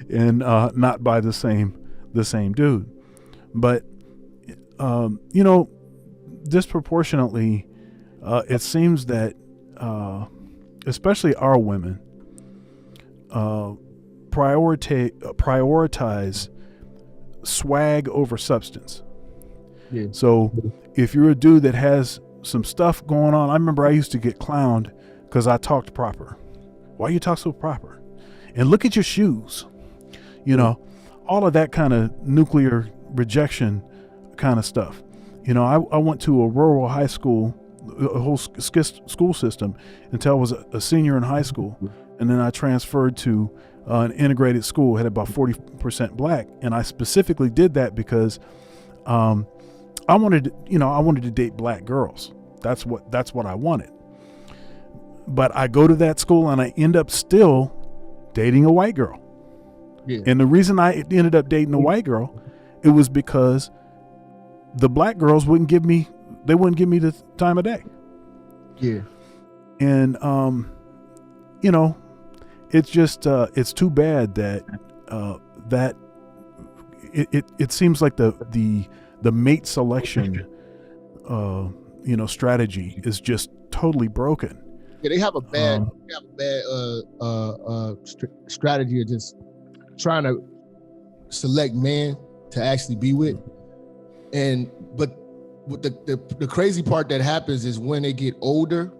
and, not by the same dude. But, you know, disproportionately, it seems that, especially our women, prioritize swag over substance. Yeah. So if you're a dude that has some stuff going on, I remember I used to get clowned because I talked proper. Why you talk so proper? And look at your shoes. You know, all of that kind of nuclear rejection kind of stuff. You know, I went to a rural high school, a whole school system until I was a senior in high school. And then I transferred to an integrated school, had about 40% black. And I specifically did that because I wanted to date black girls. That's what I wanted. But I go to that school and I end up still dating a white girl. Yeah. And the reason I ended up dating a white girl, it was because the black girls wouldn't give me the time of day. Yeah. And, you know, it's just, it's too bad that, that it seems like the mate selection, you know, strategy is just totally broken. Yeah, they have a bad strategy of just trying to select men to actually be with. But the crazy part that happens is when they get older,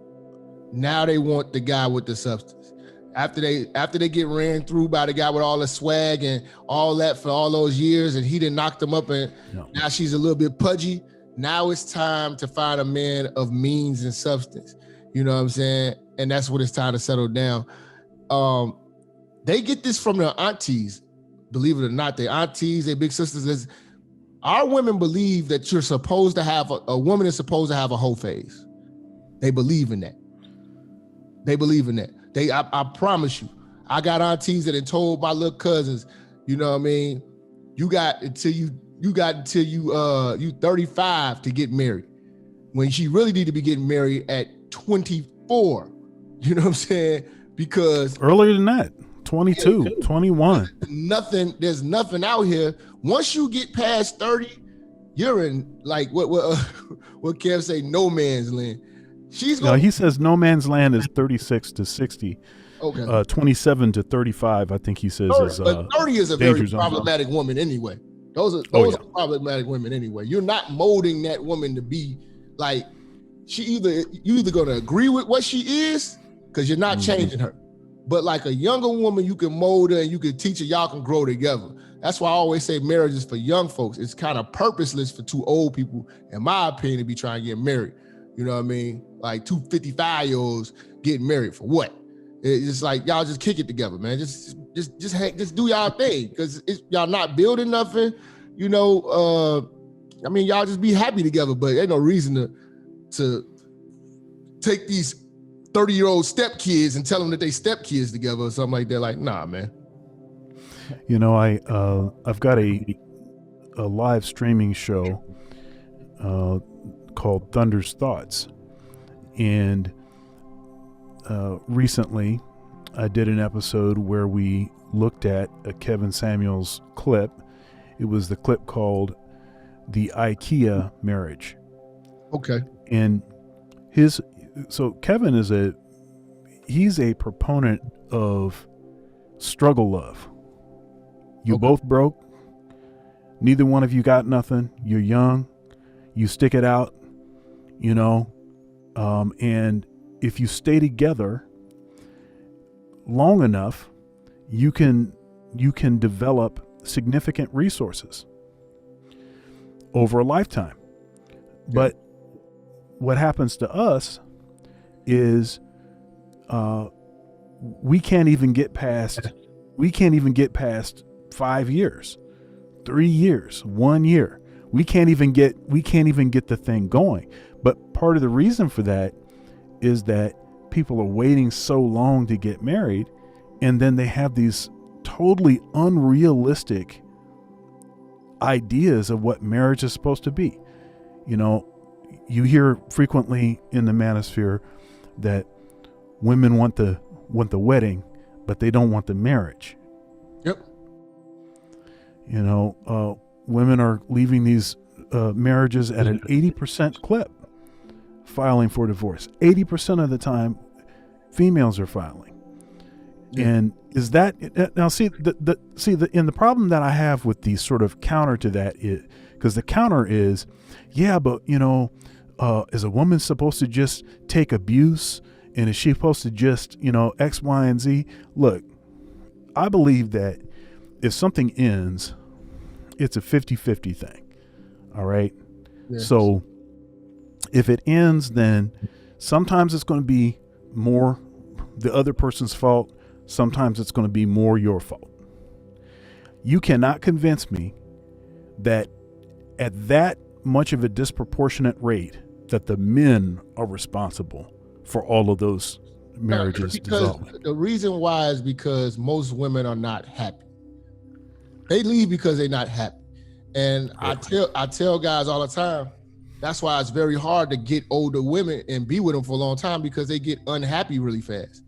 now they want the guy with the substance. After they get ran through by the guy with all the swag and all that for all those years, and he done knocked them up, and now she's a little bit pudgy. Now it's time to find a man of means and substance. You know what I'm saying? And that's when it's time to settle down. They get this from their aunties, believe it or not. Their aunties, their big sisters. Our women believe that you're supposed to have a woman is supposed to have a whole phase. They believe in that. I promise you, I got aunties that had told my little cousins, you know what I mean? You got until you 35 to get married, when she really need to be getting married at 24. You know what I'm saying? Because earlier than that, 22, 21. There's nothing out here. Once you get past 30, you're in like what Kev say, no man's land. He says no man's land is 36 to 60. Okay. 27 to 35, I think he says 30, but 30 is a very problematic woman anyway. Those are problematic women anyway. You're not molding that woman to be like you either gonna agree with what she is, because you're not changing her. But like a younger woman, you can mold her and you can teach her, y'all can grow together. That's why I always say marriage is for young folks. It's kind of purposeless for two old people, in my opinion, to be trying to get married. You know what I mean? Like two 55-year-olds getting married for what? It's like, y'all just kick it together, man. Just do y'all thing, because y'all not building nothing. You know, I mean, y'all just be happy together, but ain't no reason to take these 30-year-old stepkids and tell them that they stepkids together or something like that. Like, nah, man. You know, I've got a live streaming show called Thunder's Thoughts, and recently I did an episode where we looked at a Kevin Samuels clip. It was the clip called The IKEA Marriage. Okay. And so Kevin he's a proponent of struggle love. You both broke. Neither one of you got nothing. You're young. You stick it out, you know, and if you stay together long enough, you can develop significant resources over a lifetime. Yeah. But what happens to us is we can't even get past 5 years, 3 years, 1 year. We can't even get the thing going. But part of the reason for that is that people are waiting so long to get married, and then they have these totally unrealistic ideas of what marriage is supposed to be. You know, you hear frequently in the Manosphere that women want the wedding, but they don't want the marriage. Yep. You know, women are leaving these marriages at an 80% clip, filing for divorce. 80% of the time, females are filing. Yeah. And is that now? The problem that I have with the sort of counter to that is, because the counter is, yeah, but you know, is a woman supposed to just take abuse, and is she supposed to just, you know, X, Y, and Z? Look, I believe that if something ends, it's a 50-50 thing. All right. Yes. So if it ends, then sometimes it's going to be more the other person's fault. Sometimes it's going to be more your fault. You cannot convince me that at that much of a disproportionate rate that the men are responsible for all of those marriages dissolving. The reason why is because most women are not happy. They leave because they're not happy. And I tell guys all the time, that's why it's very hard to get older women and be with them for a long time, because they get unhappy really fast.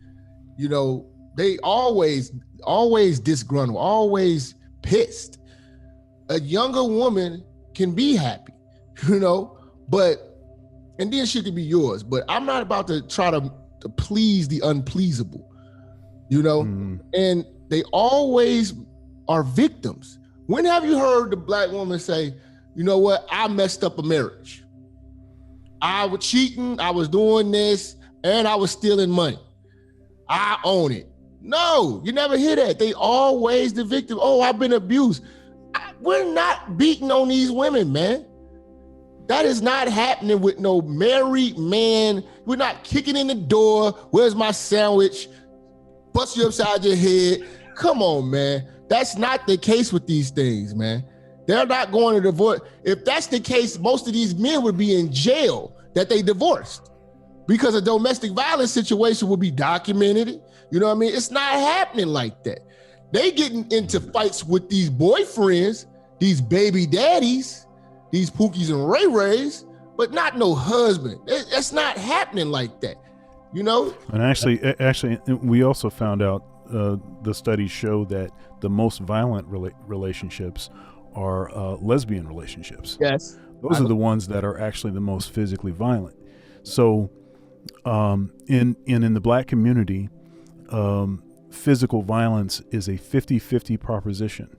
You know, they always disgruntled, always pissed. A younger woman can be happy, you know, and then she could be yours. But I'm not about to try to please the unpleasable, you know? And they always are victims. When have you heard the black woman say, you know what, I messed up a marriage. I was cheating, I was doing this, and I was stealing money. I own it. No, you never hear that. They always the victim. Oh, I've been abused. We're not beating on these women, man. That is not happening with no married man. We're not kicking in the door. Where's my sandwich? Bust you upside your head. Come on, man. That's not the case with these things, man. They're not going to divorce. If that's the case, most of these men would be in jail that they divorced, because a domestic violence situation will be documented. You know what I mean? It's not happening like that. They getting into fights with these boyfriends, these baby daddies, these Pookies and Ray Rays, but not no husband. That's not happening like that, you know? And actually, we also found out the studies show that the most violent relationships are lesbian relationships. Yes. Those are the ones that are actually the most physically violent. So in the black community, physical violence is a 50-50 proposition.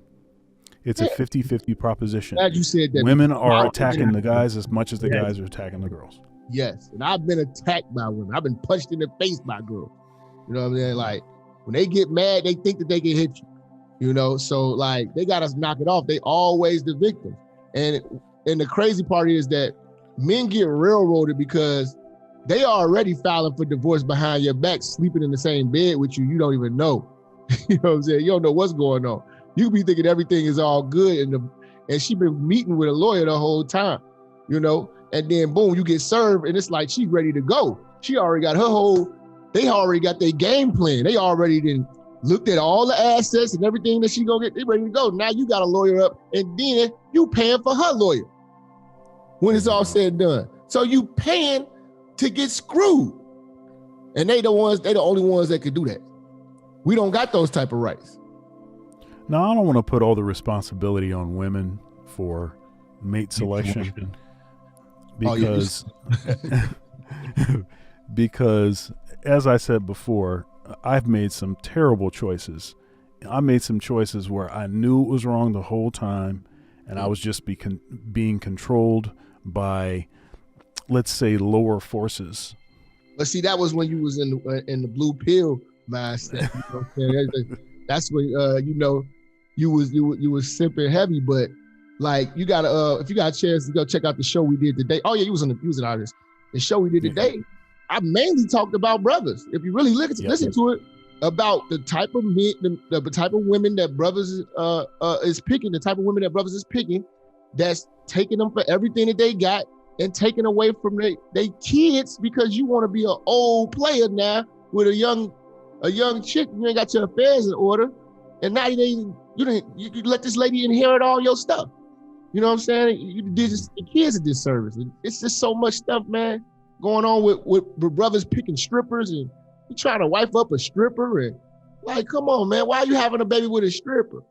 It's a 50-50 proposition. Glad you said that. Women are attacking the guys as much as the guys are attacking the girls. Yes, and I've been attacked by women. I've been punched in the face by girls. You know what I mean? Like, When they get mad, they think that they can hit you, you know? So like, they got us knock it off. They always the victim. And the crazy part is that men get railroaded because they already filing for divorce behind your back, sleeping in the same bed with you. You don't even know. You know what I'm saying? You don't know what's going on. You be thinking everything is all good, and she been meeting with a lawyer the whole time, you know? And then boom, you get served, and it's like she's ready to go. She already got they already got their game plan. They already then looked at all the assets and everything that she gonna get. They ready to go. Now you got a lawyer up, and then you paying for her lawyer when it's all said and done. So you paying to get screwed. And they the only ones that could do that. We don't got those type of rights. Now, I don't want to put all the responsibility on women for mate selection because, because as I said before, I've made some terrible choices. I made some choices where I knew it was wrong the whole time, and I was just being controlled by, let's say, lower forces. But see, that was when you was in the blue pill mindset. You know, that's when you know, you was simping heavy. But like, you gotta if you got a chance to go check out the show we did today. Oh yeah, you was an artist. The show we did today, I mainly talked about brothers. If you really listen to it, about the type of men, the type of women that brothers is picking, the type of women that brothers is picking, that's taking them for everything that they got and taking away from they kids because you want to be an old player now with a young chick. You ain't got your affairs in order, and now you let this lady inherit all your stuff. You know what I'm saying? You did the kids a disservice. It's just so much stuff, man, going on with brothers picking strippers, and you trying to wife up a stripper, and like, come on, man, why are you having a baby with a stripper?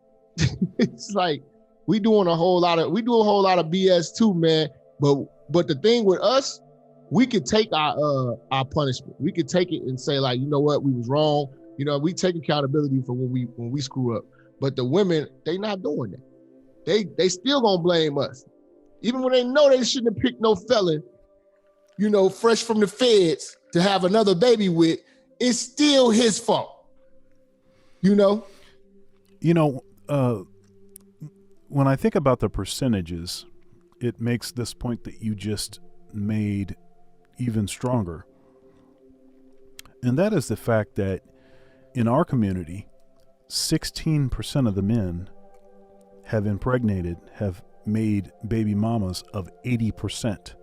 It's like we do a whole lot of BS too, man. But the thing with us, we could take our punishment. We could take it and say, like, you know what, we was wrong. You know, we take accountability for when we screw up. But the women, they not doing that. They still gonna blame us, even when they know they shouldn't have picked no felon, you know, fresh from the feds to have another baby with. It's still his fault. You know. You know, when I think about the percentages, it makes this point that you just made even stronger. And that is the fact that in our community, 16% of the men have made baby mamas of 80%.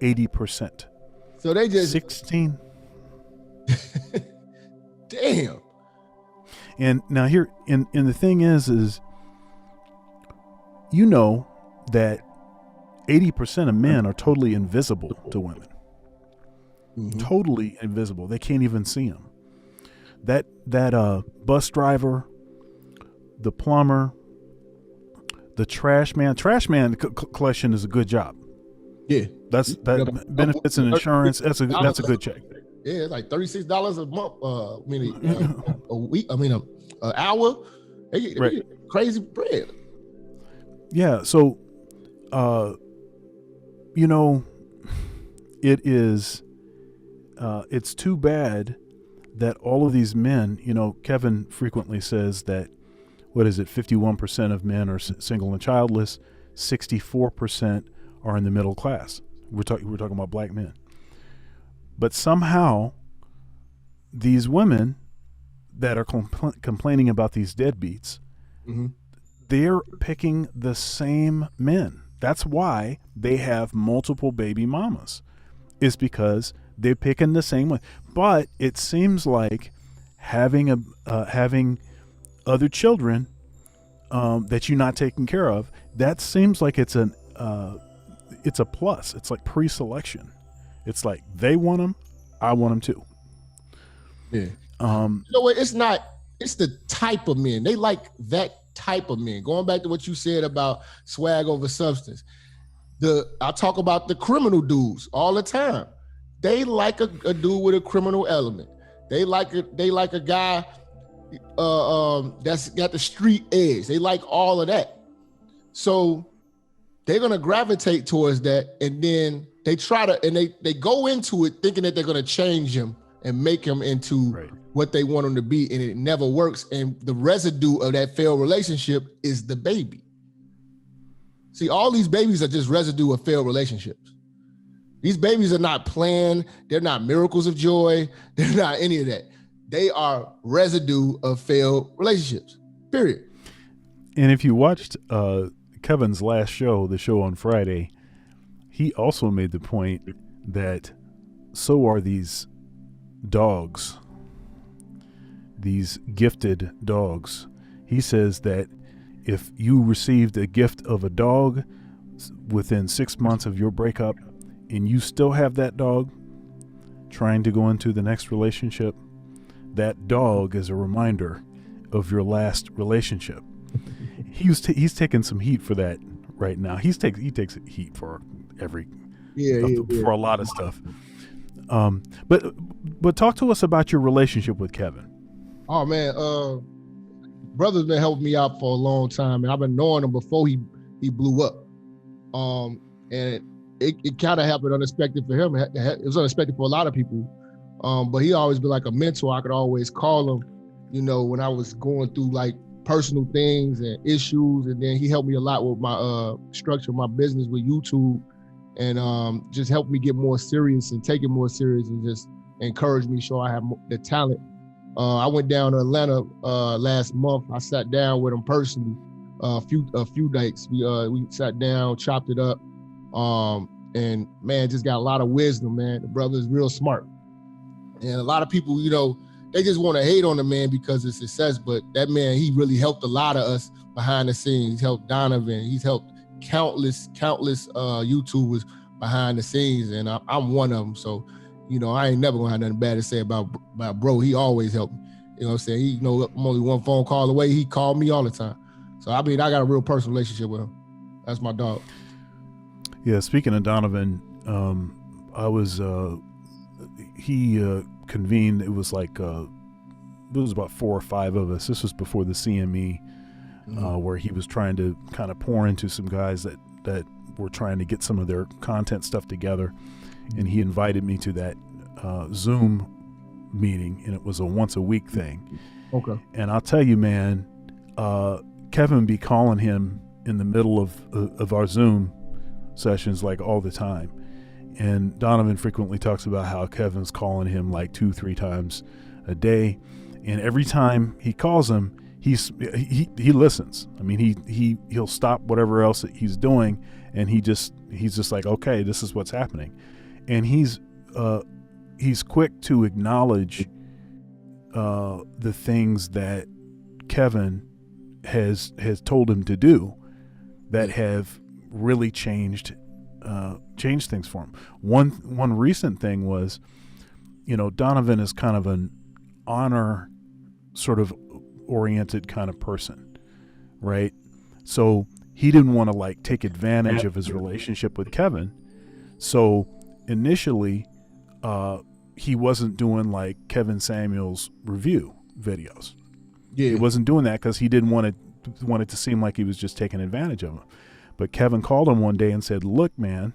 80%. So they just 16. Damn. And now here, and the thing is, you know, that 80% of men are totally invisible to women. Mm-hmm. Totally invisible. They can't even see them. That bus driver, the plumber, the trash man collection is a good job. Yeah, that benefits and insurance. That's a good check. Yeah, it's like $36 a month. A week. An hour. Right. Crazy bread. Yeah. So, you know, it's too bad that all of these men, you know, Kevin frequently says that, 51% of men are single and childless, 64% are in the middle class. We're talking about black men. But somehow these women that are complaining about these deadbeats, mm-hmm. they're picking the same men. That's why they have multiple baby mamas, is because they're picking the same one. But it seems like having other children that you're not taking care of, that seems like it's a plus. It's like pre-selection. It's like they want them, I want them too. Yeah. You know what? It's the type of men. They like that type of men. Going back to what you said about swag over substance. I talk about the criminal dudes all the time. They like a dude with a criminal element. They like a guy that's got the street edge. They like all of that. So they're gonna gravitate towards that, and then they try to, and they go into it thinking that they're gonna change him and make them into Right. what they want them to be, and it never works. And the residue of that failed relationship is the baby. See, all these babies are just residue of failed relationships. These babies are not planned. They're not miracles of joy. They're not any of that. They are residue of failed relationships, period. And if you watched Kevin's last show, the show on Friday, he also made the point that so are these dogs, these gifted dogs. He says that if you received a gift of a dog within 6 months of your breakup and you still have that dog trying to go into the next relationship, that dog is a reminder of your last relationship. He's taking some heat for that right now. He takes heat for for a lot of stuff. But talk to us about your relationship with Kevin. Oh man, brother's been helping me out for a long time, and I've been knowing him before he blew up. And it kind of happened unexpected for him. It was unexpected for a lot of people. But he always been like a mentor. I could always call him, when I was going through like personal things and issues. And then he helped me a lot with my structure of my business with YouTube, and just helped me get more serious and take it more serious, and just encourage me, show I have the talent. I went down to Atlanta last month. I sat down with him personally a few dates. We sat down, chopped it up, and man, just got a lot of wisdom, man. The brother is real smart. And a lot of people, they just want to hate on the man because of success, but that man, he really helped a lot of us behind the scenes. He's helped Donovan. He's helped countless YouTubers behind the scenes, and I'm one of them. So, I ain't never gonna have nothing bad to say about bro. He always helped me. You know what I'm saying? I'm only one phone call away. He called me all the time. So, I mean, I got a real personal relationship with him. That's my dog. Yeah, speaking of Donovan, he convened, it was like, it was about 4 or 5 of us. This was before the CME, where he was trying to kind of pour into some guys that were trying to get some of their content stuff together. And he invited me to that Zoom meeting, and it was a once a week thing. Okay. And I'll tell you, man, Kevin be calling him in the middle of our Zoom sessions like all the time. And Donovan frequently talks about how Kevin's calling him like 2-3 times a day. And every time he calls him, he listens. I mean, he'll stop whatever else that he's doing, and he's just like, okay, this is what's happening. And he's quick to acknowledge the things that Kevin has told him to do that have really changed things for him. One recent thing was, Donovan is kind of an honor sort of oriented kind of person, right? So he didn't want to like take advantage of his relationship with Kevin. So initially, he wasn't doing like Kevin Samuels review videos. Yeah. He wasn't doing that because he didn't want it to seem like he was just taking advantage of him. But Kevin called him one day and said, look, man,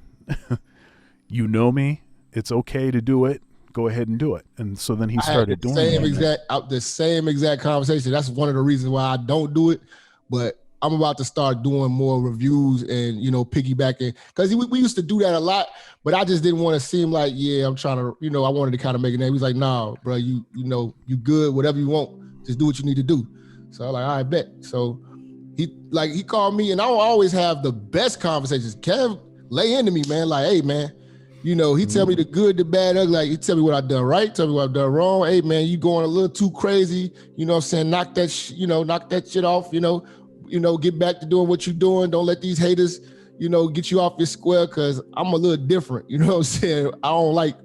you know me. It's okay to do it. Go ahead and do it. And so then he started doing the same exact conversation. That's one of the reasons why I don't do it. But I'm about to start doing more reviews and, piggybacking. Because we used to do that a lot, but I just didn't want to seem like, I'm trying to, I wanted to kind of make a name. He's like, nah, bro, you good, whatever you want. Just do what you need to do. So I'm like, all right, bet. So he called me, and I don't always have the best conversations. Kev lay into me, man. Like, hey, man, he tell me the good, the bad, ugly. Like, he tell me what I done right, tell me what I've done wrong. Hey, man, you going a little too crazy. You know what I'm saying? Knock that shit off. Get back to doing what you're doing. Don't let these haters, get you off your square. Cause I'm a little different. You know what I'm saying? I don't like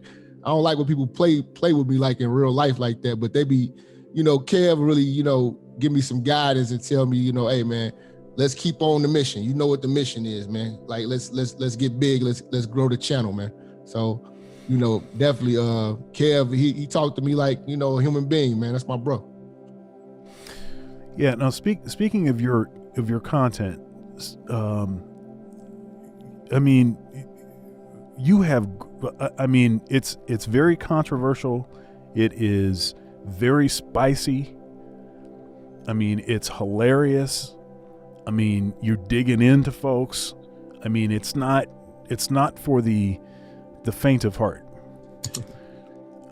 when people play with me like in real life like that. But they be, Kev really, give me some guidance and tell me, hey man, let's keep on the mission. You know what the mission is, man. Like let's get big. Let's grow the channel, man. So, definitely Kev, he talked to me like, a human being, man. That's my bro. Yeah. Now speaking of your content, I mean, you have, it's very controversial. It is very spicy. I mean, it's hilarious. I mean, you're digging into folks. I mean, it's not for the faint of heart.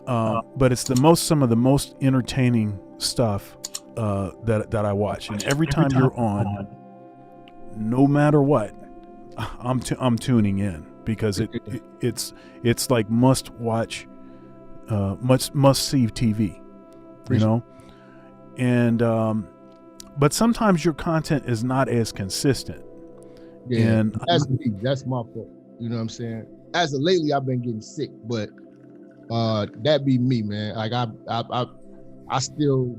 But it's some of the most entertaining stuff that I watch. And every time you're on, no matter what, I'm tuning in, because it's like must watch, must see TV, you know. And but sometimes your content is not as consistent. Yeah, and that's me. That's my fault. You know what I'm saying? As of lately, I've been getting sick, but that be me, man. Like I still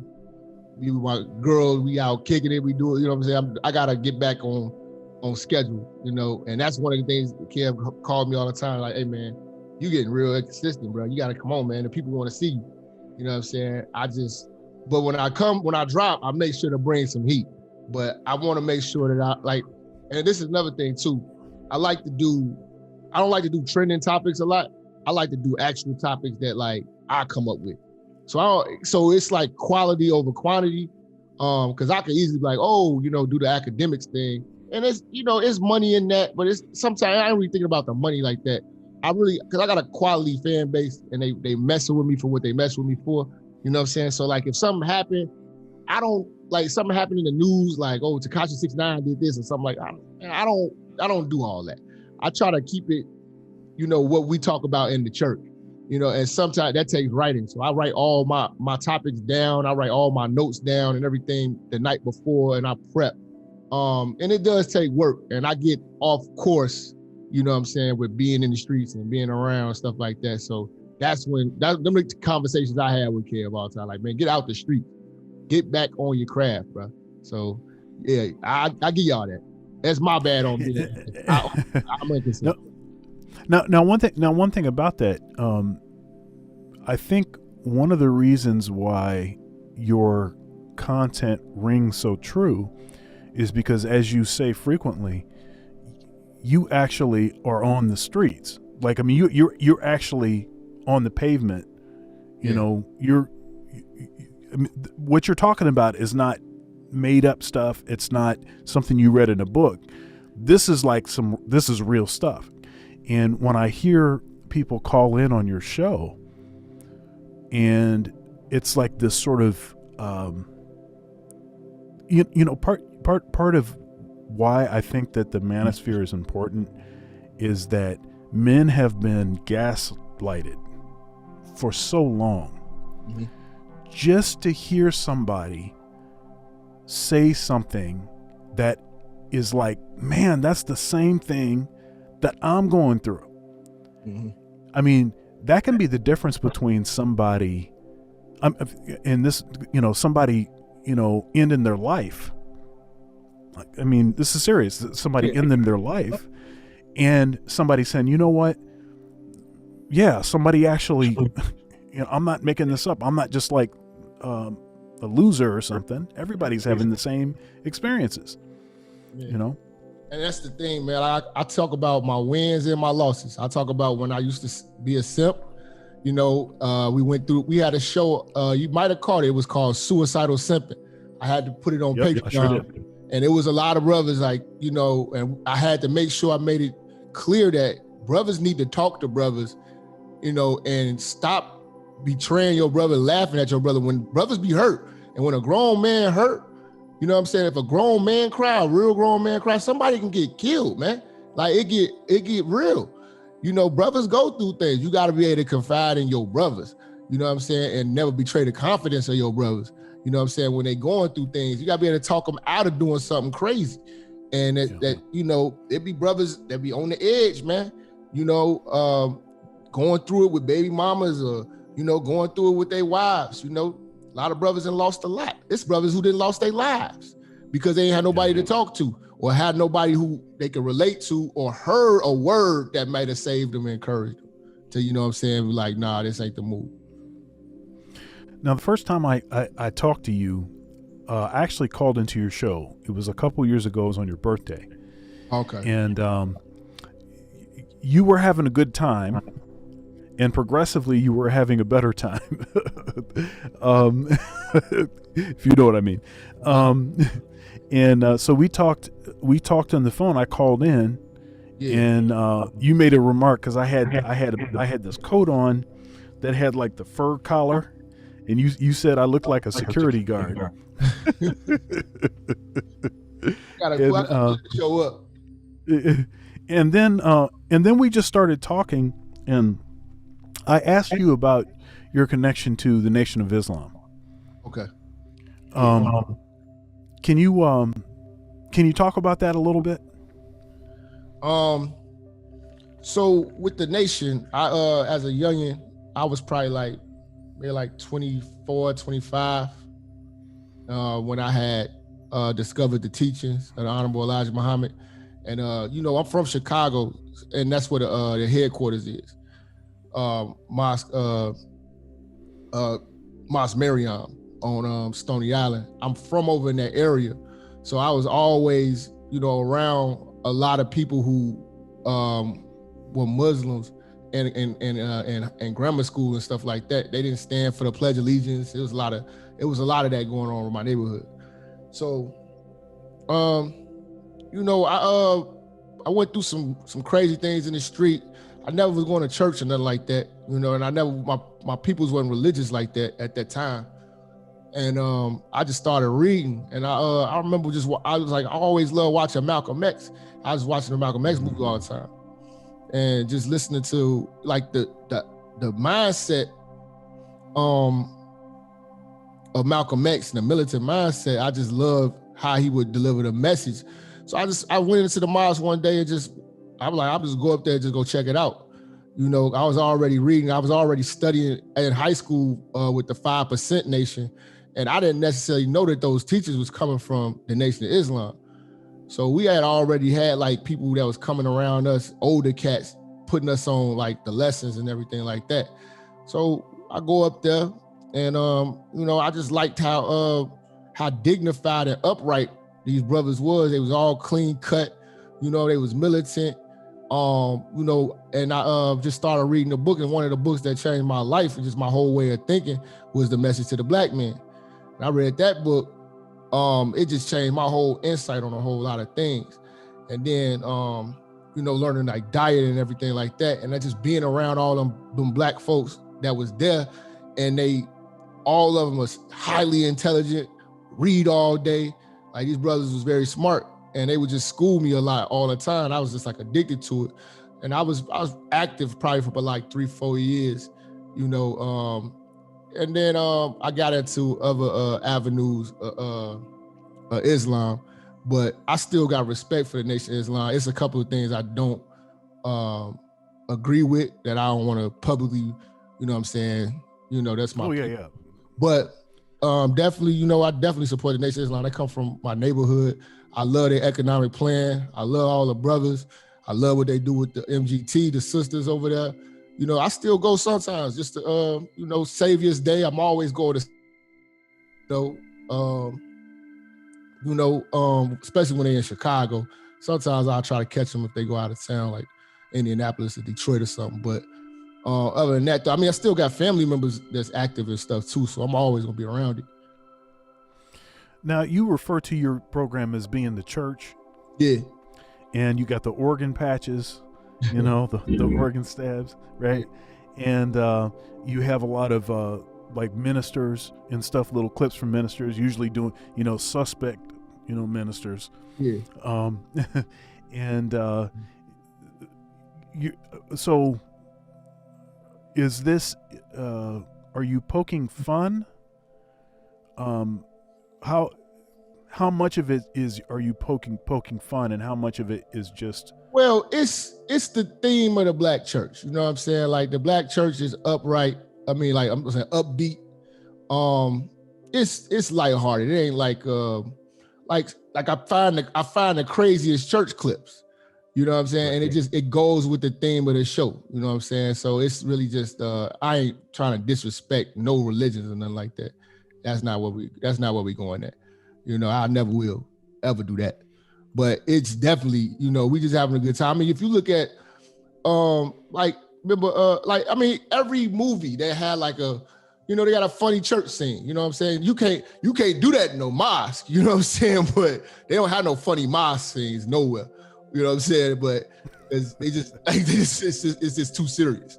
be with my girls. We out kicking it. We do it. You know what I'm saying? I gotta get back on schedule. You know, and that's one of the things Kev called me all the time. Like, hey man, you getting real consistent, bro. You gotta come on, man. The people want to see you. You know what I'm saying? But when I drop, I make sure to bring some heat. But I want to make sure that and this is another thing too. I don't like to do trending topics a lot. I like to do actual topics that like I come up with. So it's like quality over quantity. Cause I could easily be like, oh, you know, do the academics thing. And it's, you know, it's money in that, but it's sometimes I don't really think about the money like that. Cause I got a quality fan base and they messing with me for what they mess with me for. You know what I'm saying? So like if something happened, something happened in the news, like, oh, Tekashi 6ix9ine did this or something like I don't do all that. I try to keep it, you know, what we talk about in the church, you know, and sometimes that takes writing. So I write all my topics down. I write all my notes down and everything the night before, and I prep. And it does take work, and I get off course, you know what I'm saying, with being in the streets and being around and stuff like that. So that's them the conversations I had with Kev all the time. Like, man, get out the street, get back on your craft, bro. So yeah, I give y'all that. That's my bad on me. I'm inconsistent. Now, one thing about that, I think one of the reasons why your content rings so true is because, as you say frequently, you actually are on the streets. Like, I mean, you're actually on the pavement. You know, I mean, what you're talking about is not made up stuff. It's not something you read in a book. This is real stuff. And when I hear people call in on your show, and it's like this sort of, you know, part of why I think that the Manosphere is important is that men have been gaslighted for so long. Mm-hmm. Just to hear somebody say something that is like, man, that's the same thing that I'm going through. Mm-hmm. I mean, that can be the difference between somebody somebody, you know, ending their life. I mean, this is serious. Somebody ending their life, and somebody saying, you know what? Yeah, somebody actually, you know, I'm not making this up. I'm not just like a loser or something. Everybody's having the same experiences, you know? And that's the thing, man. I talk about my wins and my losses. I talk about when I used to be a simp. You know, we had a show, you might have caught it. It was called Suicidal Simping. I had to put it on Patreon. Sure did. And it was a lot of brothers, like, you know, and I had to make sure I made it clear that brothers need to talk to brothers, you know, and stop betraying your brother, laughing at your brother. When brothers be hurt, and when a grown man hurt, you know what I'm saying? If a grown man cry, a real grown man cry, somebody can get killed, man. Like it get real. You know, brothers go through things. You got to be able to confide in your brothers, you know what I'm saying? And never betray the confidence of your brothers. You know what I'm saying? When they going through things, you got to be able to talk them out of doing something crazy. And that you know, it be brothers that be on the edge, man. You know, going through it with baby mamas, or, you know, going through it with their wives. You know, a lot of brothers done lost a lot. It's brothers who didn't lost their lives because they ain't had nobody to talk to, or had nobody who they could relate to, or heard a word that might have saved them and encouraged them to, you know what I'm saying, be like, nah, this ain't the move. Now, the first time I talked to you, I actually called into your show. It was a couple years ago. It was on your birthday. Okay. And you were having a good time, and progressively you were having a better time. If you know what I mean. And so we talked on the phone. I called in, and you made a remark because I had this coat on that had like the fur collar, and you said I looked like a security guard. Gotta show up. And then we just started talking, and I asked you about your connection to the Nation of Islam. Okay. Can you talk about that a little bit? So with the Nation, I as a youngin, I was probably maybe 24, 25 when I had discovered the teachings of the Honorable Elijah Muhammad. And I'm from Chicago, and that's where the headquarters is. Mosque Mariam on Stony Island. I'm from over in that area, so I was always, around a lot of people who were Muslims and grammar school and stuff like that. They didn't stand for the Pledge of Allegiance. It was a lot of that going on in my neighborhood. So, I went through some crazy things in the street. I never was going to church or nothing like that, and I never, my peoples wasn't religious like that at that time. And I just started reading, and I remember I always loved watching Malcolm X. I was watching the Malcolm X movie all the time, and just listening to the mindset of Malcolm X and the militant mindset. I just loved how he would deliver the message. So I went into the mosque one day and I'll just go up there and just go check it out. I was already reading. I was already studying in high school with the 5% Nation. And I didn't necessarily know that those teachers was coming from the Nation of Islam. So we had already had people that was coming around us, older cats, putting us on the lessons and everything like that. So I go up there and, I just liked how dignified and upright these brothers was. They was all clean cut, they was militant, and I just started reading the book. And one of the books that changed my life and just my whole way of thinking was The Message to the Black Man. And I read that book. It just changed my whole insight on a whole lot of things. And then, learning diet and everything like that. And just being around all them black folks that was there, and all of them was highly intelligent, read all day. These brothers was very smart, and they would just school me a lot all the time. I was just addicted to it. And I was active probably for about 3-4 years, and then I got into other avenues of Islam, but I still got respect for the Nation of Islam. It's a couple of things I don't agree with that I don't want to publicly, that's my yeah. But definitely, I definitely support the Nation of Islam. They come from my neighborhood. I love their economic plan. I love all the brothers. I love what they do with the MGT, the sisters over there. I still go sometimes just to, Savior's Day. I'm always going to, especially when they're in Chicago. Sometimes I'll try to catch them if they go out of town, like Indianapolis or Detroit or something. But other than that, though, I still got family members that's active and stuff too, so I'm always gonna be around it. Now, you refer to your program as being the church. Yeah. And you got the organ patches, the organ stabs, right? And you have a lot of ministers and stuff, little clips from ministers, usually doing, suspect, ministers. Yeah. And so is this, are you poking fun? How much of it are you poking fun, and how much of it is just? Well, it's the theme of the black church. You know what I'm saying? The black church is upright. I'm saying upbeat. It's lighthearted. It ain't like I find the craziest church clips. You know what I'm saying? And it goes with the theme of the show. You know what I'm saying? So it's really just I ain't trying to disrespect no religions or nothing like that. That's not what we going at. I never will ever do that. But it's definitely, we just having a good time. If you look at like, I mean, every movie that had like a, you know, they got a funny church scene, you know what I'm saying? You can't do that in no mosque, you know what I'm saying? But they don't have no funny mosque scenes nowhere, you know what I'm saying? But it's just too serious.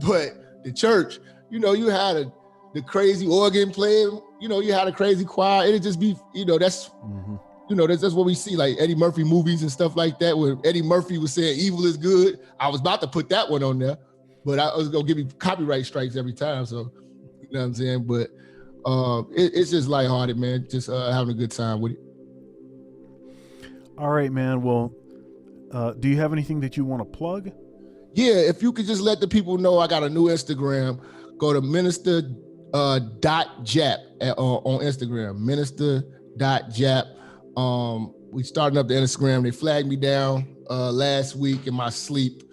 But the church, you know, you had the crazy organ playing, you know, you had a crazy choir. It'd just be, you know, that's, you know, that's what we see, like Eddie Murphy movies and stuff like that, where Eddie Murphy was saying evil is good. I was about to put that one on there, but I was gonna give me copyright strikes every time. So, you know what I'm saying? But it's just lighthearted, man. Just having a good time with it. All right, man. Well, do you have anything that you want to plug? Yeah, if you could just let the people know, I got a new Instagram. Go to Minister .Jap on Instagram. Minister.Jap. We starting up the Instagram. They flagged me down last week in my sleep.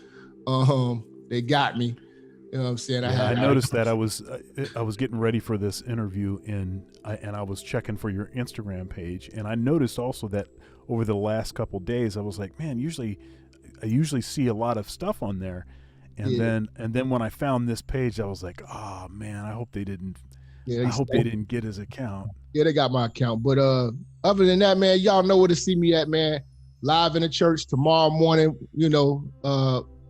They got me. You know what I'm saying? I noticed that I was getting ready for this interview and I was checking for your Instagram page, and I noticed also that over the last couple days I was like, man, I usually see a lot of stuff on there, and then when I found this page, I was like, oh man, I hope they didn't get his account. Yeah, they got my account. But other than that, man, y'all know where to see me at, man. Live in the church tomorrow morning. You know,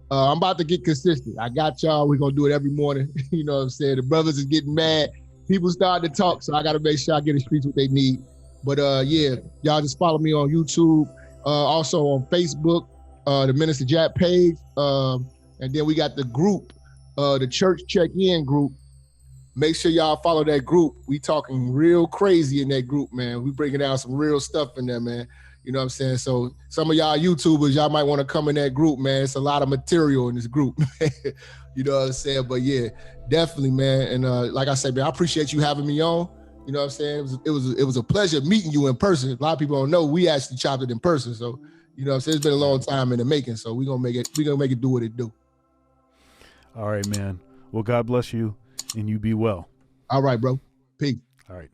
I'm about to get consistent. I got y'all. We're going to do it every morning. You know what I'm saying? The brothers is getting mad. People starting to talk, so I got to make sure I get the streets what they need. But yeah, y'all just follow me on YouTube. Also on Facebook, the Minister Jap page. And then we got the group, the church check-in group. Make sure y'all follow that group. We talking real crazy in that group, man. We breaking down some real stuff in there, man. You know what I'm saying? So some of y'all YouTubers, y'all might want to come in that group, man. It's a lot of material in this group. You know what I'm saying? But yeah, definitely, man. And like I said, man, I appreciate you having me on. You know what I'm saying? It was a pleasure meeting you in person. A lot of people don't know we actually chopped it in person. So, you know what I'm saying? It's been a long time in the making. So we're gonna make it do what it do. All right, man. Well, God bless you and you be well. All right, bro. Peace. All right.